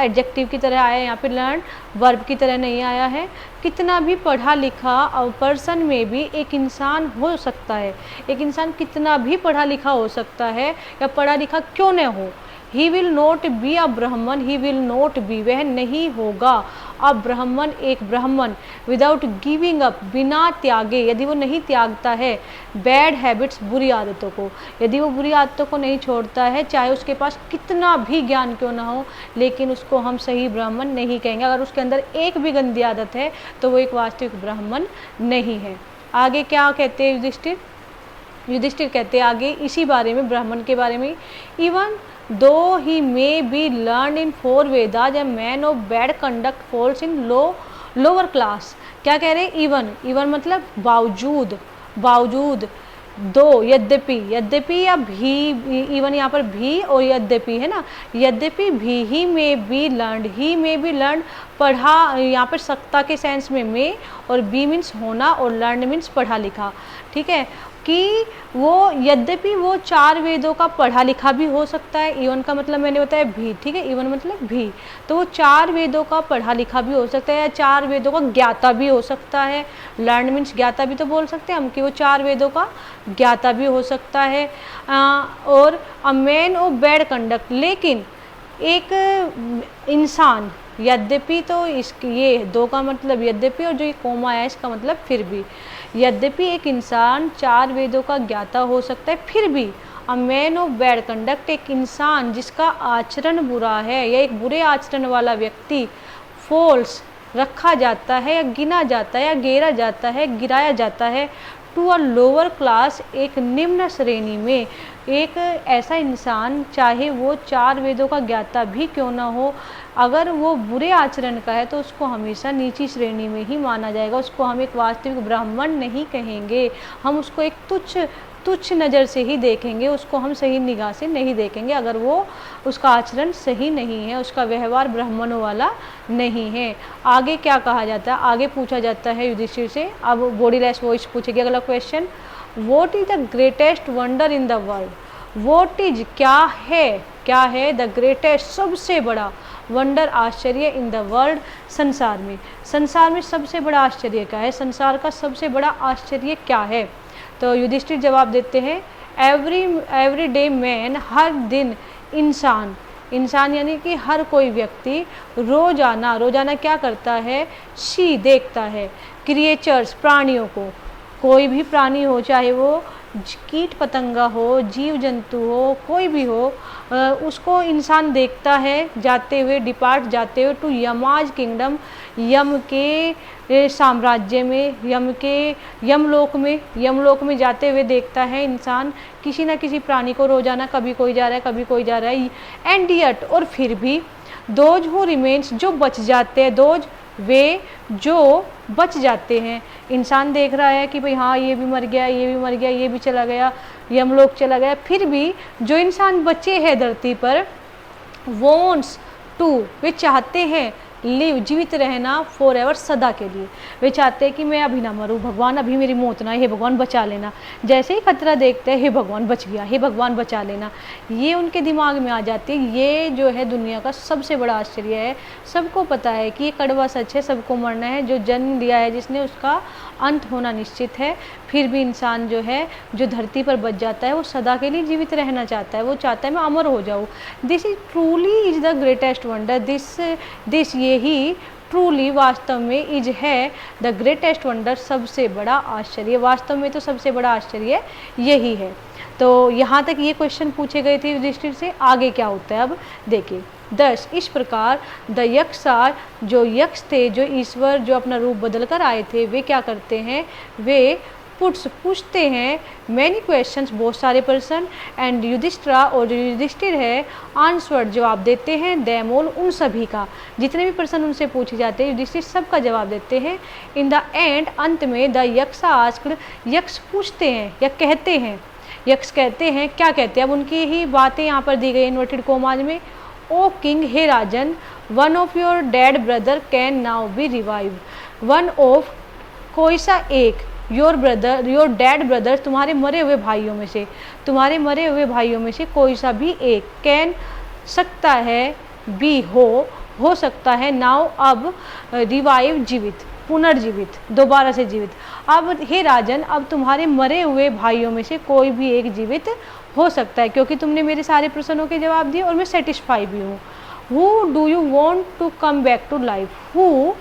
एडजेक्टिव की तरह आया है यहाँ पे, लर्न वर्ब की तरह नहीं आया है। कितना भी पढ़ा लिखा पर्सन में भी एक इंसान हो सकता है, एक इंसान कितना भी पढ़ा लिखा हो सकता है या पढ़ा लिखा क्यों न हो, he will not be a ब्राह्मण, ही विल नॉट बी, वह नहीं होगा अ ब्राह्मण, एक ब्राह्मण, विदाउट गिविंग अप, बिना त्यागे, यदि वो नहीं त्यागता है बैड हैबिट्स, बुरी आदतों को, यदि वो बुरी आदतों को नहीं छोड़ता है, चाहे उसके पास कितना भी ज्ञान क्यों ना हो, लेकिन उसको हम सही ब्राह्मण नहीं कहेंगे। अगर उसके अंदर एक भी गंदी आदत है तो वो एक वास्तविक ब्राह्मण नहीं है। आगे क्या कहते हैं युधिष्ठिर कहते हैं आगे इसी बारे में, ब्राह्मण के बारे में, even though he may be learn in 4 Vedas, a man of bad conduct falls in lower class. क्या कह रहे हैं, इवन मतलब बावजूद, दो, यद्यपि या भी, इवन यहाँ पर भी और यद्यपि है ना, यद्यपि भी, ही में बी लर्न, पढ़ा, यहाँ पर सत्ता के सेंस में में, और बी मीन्स होना, और लर्न मीन्स पढ़ा लिखा, ठीक है, कि वो यद्यपि वो 4 वेदों का पढ़ा लिखा भी हो सकता है, इवन का मतलब मैंने बताया भी, ठीक है, इवन मतलब भी, तो वो 4 वेदों का पढ़ा लिखा भी हो सकता है या 4 वेदों का ज्ञाता भी हो सकता है, लर्न मीन्स ज्ञाता भी तो बोल सकते हैं हम कि वो 4 वेदों का ज्ञाता भी हो सकता है। और a man of bad conduct, लेकिन एक इंसान, यद्यपि, तो ये दो का मतलब यद्यपि, और जो ये कोमा है इसका मतलब फिर भी, यद्यपि एक इंसान 4 वेदों का ज्ञाता हो सकता है, फिर भी a man of bad conduct, एक इंसान जिसका आचरण बुरा है या एक बुरे आचरण वाला व्यक्ति, फॉल्स, रखा जाता है या गिना जाता है या गिराया जाता है, टू अ लोअर क्लास, एक निम्न श्रेणी में, एक ऐसा इंसान चाहे वो 4 वेदों का ज्ञाता भी क्यों ना हो, अगर वो बुरे आचरण का है तो उसको हमेशा नीची श्रेणी में ही माना जाएगा, उसको हम एक वास्तविक ब्राह्मण नहीं कहेंगे, हम उसको एक तुच्छ नज़र से ही देखेंगे, उसको हम सही निगाह से नहीं देखेंगे अगर वो, उसका आचरण सही नहीं है, उसका व्यवहार ब्राह्मणों वाला नहीं है। आगे क्या कहा जाता है, आगे पूछा जाता है युधिष्ठिर से, अब बॉडी लैंग्वेज वॉइस पूछेगी अगला question, what is the greatest wonder in the world, what is, क्या है द ग्रेटेस्ट, सबसे बड़ा, वंडर, आश्चर्य, इन द वर्ल्ड, संसार में सबसे बड़ा आश्चर्य क्या है, संसार का सबसे बड़ा आश्चर्य क्या है। तो युधिष्ठिर जवाब देते हैं, एवरी डे मैन, हर दिन इंसान यानी कि हर कोई व्यक्ति रोजाना क्या करता है, सी, देखता है, क्रिएचर्स, प्राणियों को, कोई भी प्राणी हो, चाहे वो कीट पतंगा हो, जीव जंतु हो, कोई भी हो, उसको इंसान देखता है जाते हुए टू यमाज किंगडम, यम के साम्राज्य में, यमलोक में जाते हुए देखता है इंसान किसी न किसी प्राणी को रोजाना, कभी कोई जा रहा है, एंड यट, और फिर भी, दोज हु रिमेन्स, जो बच जाते हैं, दोज, वे जो बच जाते हैं, इंसान देख रहा है कि भाई हाँ ये भी मर गया, ये भी चला गया, यमलोक चला गया, फिर भी जो इंसान बचे हैं धरती पर, वॉन्ट्स टू, वे चाहते हैं, लिव, जीवित रहना, फॉर एवर, सदा के लिए, वे चाहते हैं कि मैं अभी ना मरूं, भगवान अभी मेरी मौत ना, हे भगवान बचा लेना, जैसे ही खतरा देखते हैं, हे भगवान बच गया, हे भगवान बचा लेना, ये उनके दिमाग में आ जाती है। ये जो है दुनिया का सबसे बड़ा आश्चर्य है। सबको पता है कि ये कड़वा सच है, सबको मरना है, जो जन्म लिया है जिसने, उसका अंत होना निश्चित है, फिर भी इंसान जो है, जो धरती पर बच जाता है, वो सदा के लिए जीवित रहना चाहता है, वो चाहता है मैं अमर हो जाऊँ। This is truly is the greatest wonder, this यही ट्रूली, वास्तव में, इज है द ग्रेटेस्ट वंडर, सबसे बड़ा आश्चर्य, वास्तव में तो सबसे बड़ा आश्चर्य यही है। तो यहाँ तक ये क्वेश्चन पूछे गए थे युधिष्ठिर से। आगे क्या होता है अब देखिए। 10 इस प्रकार द यक्षार, जो यक्ष थे, जो ईश्वर, जो अपना रूप बदल कर आए थे, वे क्या करते हैं, वे पुट्स पूछते हैं, मैनी क्वेश्चंस बहुत सारे प्रश्न, एंड युधिष्ठिरा और जो युधिष्ठिर है आंसर्ड जवाब देते हैं, देम ऑल उन सभी का, जितने भी प्रश्न उनसे पूछे जाते हैं युधिष्ठिर सबका जवाब देते हैं। इन द एंड अंत में द यक्ष आस्क्ड, यक्ष पूछते हैं या कहते हैं, यक्ष कहते हैं, क्या कहते हैं, अब उनकी ही बातें यहाँ पर दी गई इन्वर्टेड कोमाज में। ओ किंग, हे राजन, one of your dead brother can now be revive, one of कोई सा एक, your brother, your dead brother, तुम्हारे मरे हुए भाइयों में से, तुम्हारे मरे हुए भाइयों में से कोई सा भी एक, कैन सकता है, बी हो सकता है, नाउ अब, रिवाइव जीवित, पुनर्जीवित, दोबारा से जीवित। अब हे राजन, अब तुम्हारे मरे हुए भाइयों में से कोई भी एक जीवित हो सकता है, क्योंकि तुमने मेरे सारे प्रश्नों के जवाब दिए और मैं सेटिस्फाई भी हूँ। Who do you want to come back to life, who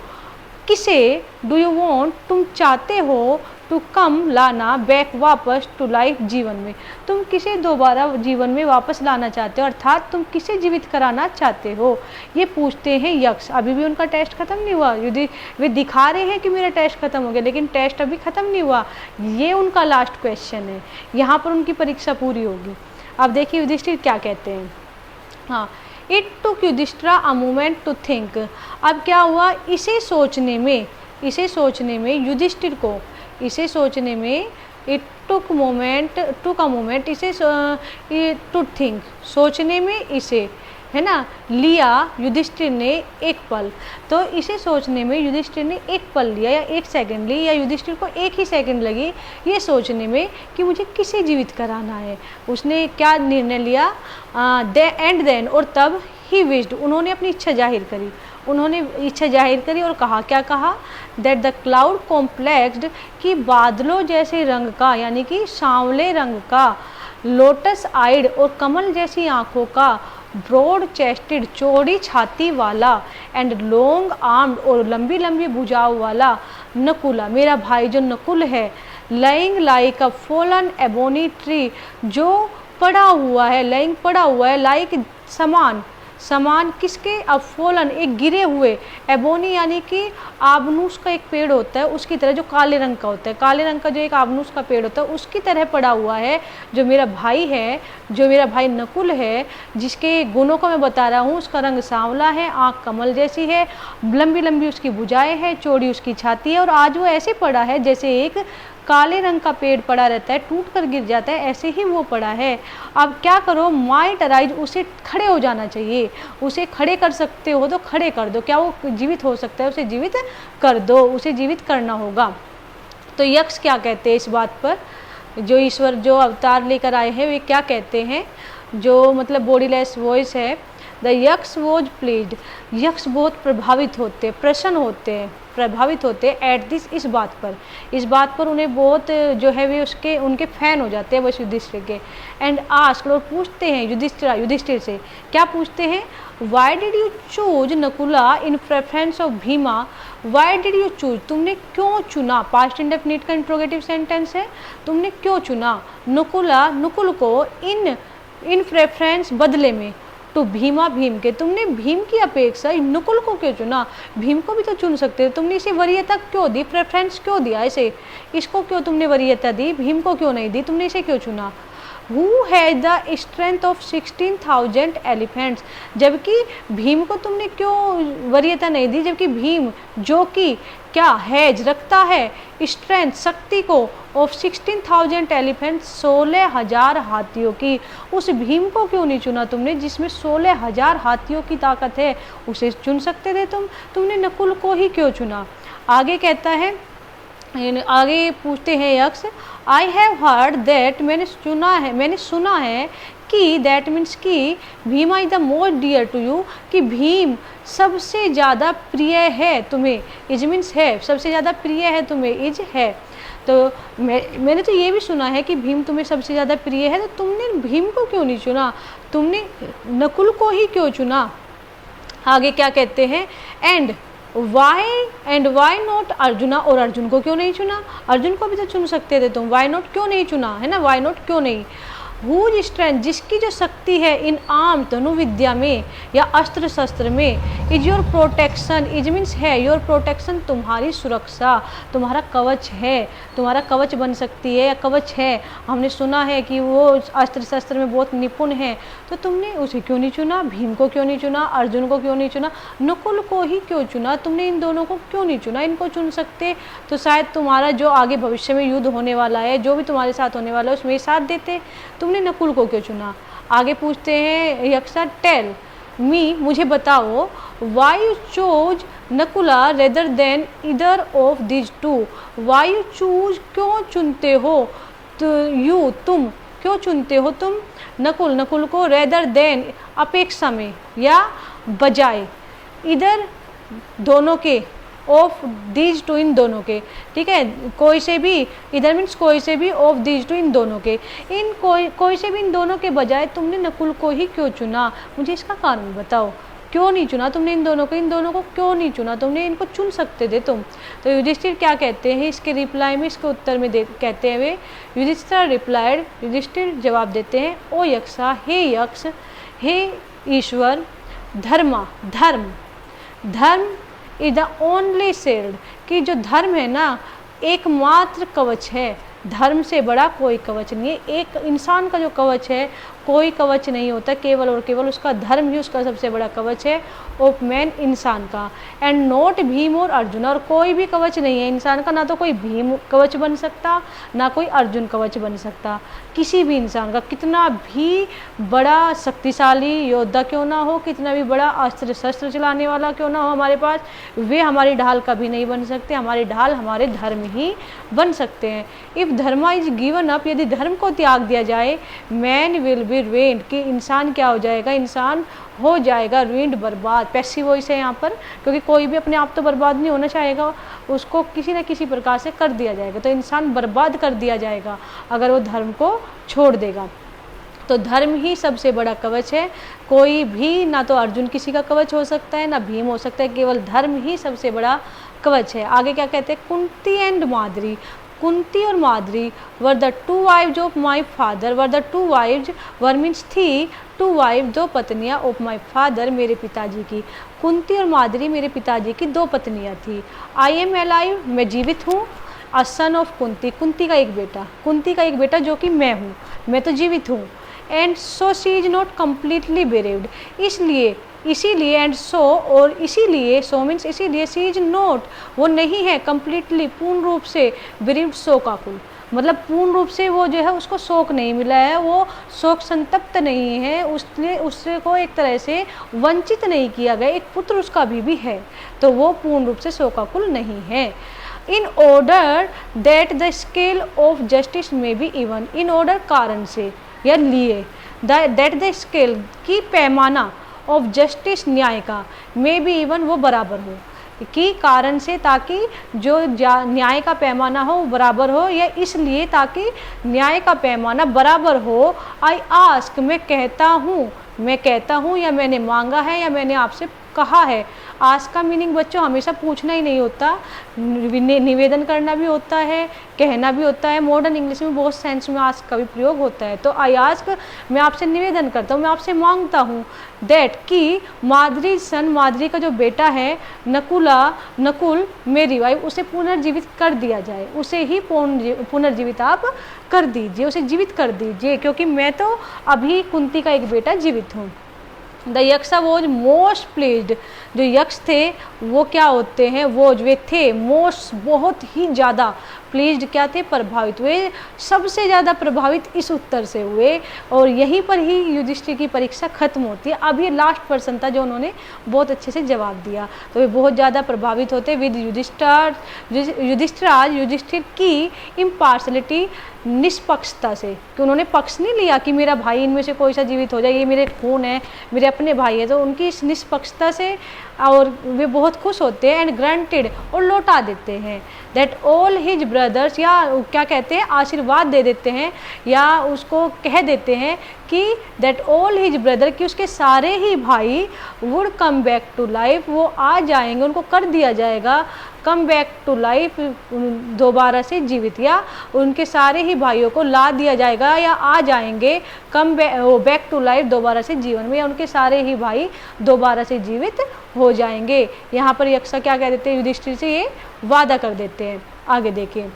किसे, डू यू वॉन्ट तुम चाहते हो, टू कम लाना, बैक वापस, टू लाइफ जीवन में, तुम किसे दोबारा जीवन में वापस लाना चाहते हो, अर्थात तुम किसे जीवित कराना चाहते हो, ये पूछते हैं यक्ष। अभी भी उनका टेस्ट खत्म नहीं हुआ, यदि वे दिखा रहे हैं कि मेरा टेस्ट खत्म हो गया, लेकिन टेस्ट अभी खत्म नहीं हुआ, ये उनका लास्ट क्वेश्चन है, यहाँ पर उनकी परीक्षा पूरी होगी। अब देखिए युधिष्ठिर क्या कहते हैं। हाँ, it took Yudhishthira a moment to think, अब क्या हुआ, इसे सोचने में युधिष्ठिर को, इसे सोचने में, इट टुक अ मोमेंट, इसे टू थिंक, सोचने में इसे, है ना, लिया युधिष्ठिर ने एक पल, तो इसे सोचने में युधिष्ठिर ने एक पल लिया या एक सेकंड ली, या युधिष्ठिर को एक ही सेकंड लगी ये सोचने में कि मुझे किसे जीवित कराना है। उसने क्या निर्णय लिया, एंड देन, और तब, ही विश्ड, उन्होंने अपनी इच्छा जाहिर करी, उन्होंने इच्छा जाहिर करी और कहा, क्या कहा, दैट द क्लाउड कॉम्प्लेक्स्ड, कि बादलों जैसे रंग का, यानी कि सांवले रंग का, लोटस आइड, और कमल जैसी आँखों का, ब्रॉड चेस्टेड, चौड़ी छाती वाला, एंड लॉन्ग आर्म्ड, और लंबी लंबी भुजाओं वाला, नकुला, मेरा भाई जो नकुल है, लाइंग लाइक अ फॉलन एबोनी ट्री, जो पड़ा हुआ है, लाइंग पड़ा हुआ है, लाइक समान, समान किसके, अब फॉलन एक गिरे हुए, एबोनी यानी कि आबनूस का एक पेड़ होता है उसकी तरह, जो काले रंग का होता है, काले रंग का जो एक आबनूस का पेड़ होता है उसकी तरह पड़ा हुआ है जो मेरा भाई है, जो मेरा भाई नकुल है, जिसके गुणों को मैं बता रहा हूँ। उसका रंग सांवला है, आँख कमल जैसी है, लंबी लंबी उसकी भुजाएं हैं, चौड़ी उसकी छाती है, और आज वो ऐसे पड़ा है जैसे एक काले रंग का पेड़ पड़ा रहता है, टूट कर गिर जाता है, ऐसे ही वो पड़ा है। अब क्या करो, माइट अराइज, उसे खड़े हो जाना चाहिए, उसे खड़े कर सकते हो तो खड़े कर दो, क्या वो जीवित हो सकता है, उसे जीवित कर दो, उसे जीवित करना होगा। तो यक्ष क्या कहते हैं इस बात पर, जो ईश्वर जो अवतार लेकर आए हैं वे क्या कहते हैं, जो मतलब बॉडीलेस वॉइस है, द यक्ष वॉज प्लीज्ड, यक्ष बहुत प्रभावित होते, प्रसन्न होते हैं, प्रभावित होते एट दिस, इस बात पर उन्हें बहुत जो है वे उसके उनके फैन हो जाते हैं बस युधिष्ठिर के। एंड आस्क्ड, और पूछते हैं युधिष्ठिर से, क्या पूछते हैं, why did you choose Nakula in preference of Bhima, why did you choose, तुमने क्यों चुना, पास्ट इंडेफिनिट का इंट्रोगेटिव सेंटेंस है, तुमने क्यों चुना, नकुला, नकुल को, इन प्रेफरेंस बदले में, तो भीमा, भीम के, तुमने भीम की अपेक्षा नकुल को क्यों चुना, भीम को भी तो चुन सकते थे, तुमने इसे वरीयता क्यों दी, प्रेफरेंस क्यों दिया इसे, इसको क्यों तुमने वरीयता दी, भीम को क्यों नहीं दी, तुमने इसे क्यों चुना। Who has the strength of 16,000 elephants, जबकि भीम को तुमने क्यों वरीयता नहीं दी, जबकि भीम जो कि क्या हैज रखता है स्ट्रेंथ, शक्ति को, ऑफ 16,000 एलिफेंट्स, 16,000 हाथियों की, उस भीम को क्यों नहीं चुना तुमने जिसमें 16,000 हाथियों की ताकत है, उसे चुन सकते थे तुमने नकुल को ही क्यों चुना। आगे कहता है, आगे पूछते हैं यक्ष, आई हैव हर्ड दैट, मैंने सुना है कि, दैट मीन्स कि, Bhima is the most dear to you, कि भीम सबसे ज़्यादा प्रिय है तुम्हें, इज मीन्स है, सबसे ज़्यादा प्रिय है तुम्हें, इज है, तो मैंने तो ये भी सुना है कि भीम तुम्हें सबसे ज़्यादा प्रिय है, तो तुमने भीम को क्यों नहीं चुना, तुमने नकुल को ही क्यों चुना। आगे क्या कहते हैं, एंड वाई नॉट अर्जुना, और अर्जुन को क्यों नहीं चुना, अर्जुन को भी तो चुन सकते थे तुम, वाई नॉट क्यों नहीं चुना, है ना, वाई नॉट क्यों नहीं। हुज स्ट्रेंथ, जिसकी जो शक्ति है इन आर्म धनुविद्या में या अस्त्र शस्त्र में, is your protection, is means है योर प्रोटेक्शन, तुम्हारी सुरक्षा, तुम्हारा कवच है, तुम्हारा कवच बन सकती है या कवच है। हमने सुना है कि वो अस्त्र शस्त्र में बहुत निपुण है, तो तुमने उसे क्यों नहीं चुना, भीम को क्यों नहीं चुना, अर्जुन को क्यों नहीं चुना, नकुल को ही क्यों चुना, तुमने इन दोनों को क्यों नहीं चुना। इनको चुन सकते तो शायद तुम्हारा जो आगे भविष्य में युद्ध होने वाला है, जो भी तुम्हारे साथ होने वाला है, उसमें साथ देते। तुमने नकुल को क्यों चुना। आगे पूछते हैं यक्षा, टेल मी, मुझे बताओ, why you choose Nakula rather than either of this two, why you choose, क्यों चुनते हो, तो यू तुम, क्यों चुनते हो तुम नकुल, नकुल को, रेदर देन अपेक्षा में या बजाय, इधर दोनों के, ऑफ दीज टू इन दोनों के, ठीक है, कोई से भी, इधर मीन्स कोई से भी, ऑफ दीज टू इन दोनों के, इन कोई से भी इन दोनों के बजाय तुमने नकुल को ही क्यों चुना, मुझे इसका कारण बताओ, क्यों नहीं चुना तुमने इन दोनों को क्यों नहीं चुना तुमने, इनको चुन सकते थे तुम। तो युधिष्ठिर क्या कहते हैं इसके रिप्लाई में, इसके उत्तर में कहते हैं वे, युधिष्ठिर रिप्लाइड, युधिष्ठिर जवाब देते हैं, ओ यक्षा, हे यक्ष, हे ईश्वर, धर्म इज द ओनली शील्ड, कि जो धर्म है ना एकमात्र कवच है, धर्म से बड़ा कोई कवच नहीं है। एक इंसान का जो कवच है कोई कवच नहीं होता, केवल और केवल उसका धर्म ही उसका सबसे बड़ा कवच है, ऑफ मैन, इंसान का, एंड नॉट भीम और अर्जुन, और कोई भी कवच नहीं है इंसान का, ना तो कोई भीम कवच बन सकता, ना कोई अर्जुन कवच बन सकता, किसी भी इंसान का, कितना भी बड़ा शक्तिशाली योद्धा क्यों ना हो, कितना भी बड़ा अस्त्र शस्त्र चलाने वाला क्यों ना हो हमारे पास, वे हमारी ढाल कभी नहीं बन सकते, हमारी ढाल हमारे धर्म ही बन सकते हैं। If Dharma is given up, यदि धर्म को त्याग दिया जाए, मैन विल बी रुइंड, कि इंसान क्या हो जाएगा, इंसान हो जाएगा रुइंड, बर्बाद, पैसिव वॉइस है यहाँ पर, क्योंकि कोई भी अपने आप तो बर्बाद नहीं होना चाहेगा, उसको किसी न किसी प्रकार से कर दिया जाएगा, तो इंसान बर्बाद कर दिया जाएगा अगर वो धर्म को छोड़ देगा। तो धर्म ही सबसे बड़ा कवच है, कोई भी, ना तो अर्जुन किसी का कवच हो सकता है, ना भीम हो सकता है, केवल धर्म ही सबसे बड़ा कवच है। आगे क्या कहते हैं, कुंती एंड माद्री, कुंती और Madri were the two wives of my father, were the two wives, were means थी, टू वाइफ, दो पत्नियां, ऑफ माई फादर, मेरे पिताजी की। कुंती और माद्री मेरे पिताजी की दो पत्नियां थी। आई एम अलाइव, मैं जीवित हूँ, अ सन ऑफ कुंती, कुंती का एक बेटा जो कि मैं हूँ, मैं तो जीवित हूँ, and so she is not completely bereaved, इसीलिए एंड सो, और इसीलिए, सो मीन्स इसीलिए, शी इज नॉट, वो नहीं है, कम्प्लीटली, पूर्ण रूप से, बेरेव्ड, शोकाकुल, मतलब पूर्ण रूप से वो जो है उसको शोक नहीं मिला है, वो शोक संतप्त नहीं है, उससे को एक तरह से वंचित नहीं किया गया, एक पुत्र उसका भी है, तो वो पूर्ण रूप से शोकाकुल नहीं है। In order that the scale of justice में बी इवन, इन ऑर्डर कारण से या लिए, दैट द स्केल की पैमाना, ऑफ जस्टिस न्याय का, में बी इवन वो बराबर हो, कि कारण से, ताकि जो न्याय का पैमाना हो वो बराबर हो, या इसलिए ताकि न्याय का पैमाना बराबर हो। आई आस्क, मैं कहता हूँ या मैंने मांगा है या मैंने आपसे कहा है। आस्क का मीनिंग बच्चों हमेशा पूछना ही नहीं होता, निवेदन करना भी होता है, कहना भी होता है। मॉडर्न इंग्लिश में बहुत सेंस में आस्क का भी प्रयोग होता है। तो आई आस्क, मैं आपसे निवेदन करता हूँ, मैं आपसे मांगता हूँ, दैट कि माद्री सन, माद्री का जो बेटा है, नकुल मेरी वाइफ, उसे पुनर्जीवित कर दिया जाए, उसे ही पुनर्जीवित आप कर दीजिए, उसे जीवित कर दीजिए, क्योंकि मैं तो अभी कुंती का एक बेटा जीवित हूँ। द यक्षा वॉज मोस्ट प्लीज्ड, जो यक्ष थे वो क्या होते हैं, वो वे थे मोस्ट, बहुत ही ज़्यादा, प्लीज्ड क्या थे, प्रभावित हुए, सबसे ज़्यादा प्रभावित इस उत्तर से हुए, और यहीं पर ही युधिष्ठिर की परीक्षा खत्म होती है। अब ये लास्ट पर्सन था जो उन्होंने बहुत अच्छे से जवाब दिया, तो वे बहुत ज़्यादा प्रभावित होते विद युधिष्ठिर की इम्पार्शलिटी, निष्पक्षता से, कि उन्होंने पक्ष नहीं लिया कि मेरा भाई इनमें से कोई सा जीवित हो जाए, ये मेरे खून है, मेरे अपने भाई है, तो उनकी इस निष्पक्षता से और वे बहुत खुश होते हैं। एंड ग्रांटेड, और लौटा देते हैं, दैट ऑल हिज ब्रदर्स, या क्या कहते हैं, आशीर्वाद दे देते हैं, या उसको कह देते हैं कि दैट ऑल हिज ब्रदर, कि उसके सारे ही भाई would come back to life, वो आ जाएंगे, उनको कर दिया जाएगा, कम बैक टू लाइफ, दोबारा से जीवित, या उनके सारे ही भाइयों को ला दिया जाएगा या आ जाएंगे कम बैक टू लाइफ, दोबारा से जीवन में, या उनके सारे ही भाई दोबारा से जीवित हो जाएंगे। यहाँ पर यक्षा क्या कह देते हैं, युधिष्ठिर से ये वादा कर देते हैं। आगे देखिए,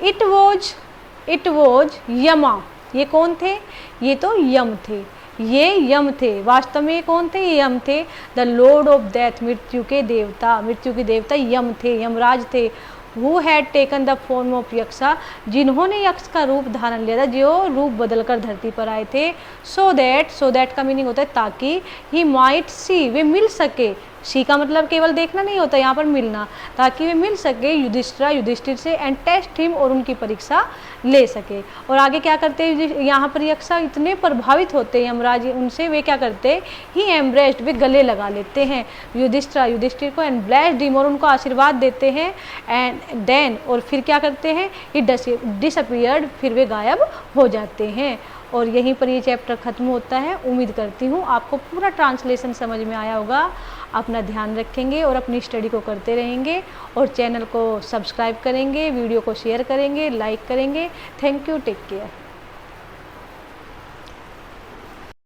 इट वॉज यमा, ये कौन थे, ये तो यम थे, ये यम थे, वास्तव में ये कौन थे, ये यम थे। द लॉर्ड ऑफ डेथ, मृत्यु के देवता, मृत्यु के देवता यम थे, यमराज थे। Who had taken the form of यक्षा, जिन्होंने यक्ष का रूप धारण लिया था, जो रूप बदलकर धरती पर आए थे। सो दैट का मीनिंग होता है ताकि, ही माइट सी, वे मिल सके, सी का मतलब केवल देखना नहीं होता, यहाँ पर मिलना, ताकि वे मिल सके युधिष्ठिर से, एंड टेस्ट हिम, और उनकी परीक्षा ले सके। और आगे क्या करते हैं, यहाँ पर यक्षा इतने प्रभावित होते हैं यमराज उनसे, वे क्या करते हैं, ही एम्ब्रेस्ड, वे गले लगा लेते हैं युधिष्ठिर को, एंड ब्लेस्ड हिम, और उनको आशीर्वाद देते हैं। एंड देन, और फिर क्या करते हैं, ही डिसअपीयर्ड, फिर वे गायब हो जाते हैं। और यहीं पर ये चैप्टर ख़त्म होता है। उम्मीद करती हूँ आपको पूरा ट्रांसलेशन समझ में आया होगा। अपना ध्यान रखेंगे और अपनी स्टडी को करते रहेंगे, और चैनल को सब्सक्राइब करेंगे, वीडियो को शेयर करेंगे, लाइक करेंगे। Thank you, take care.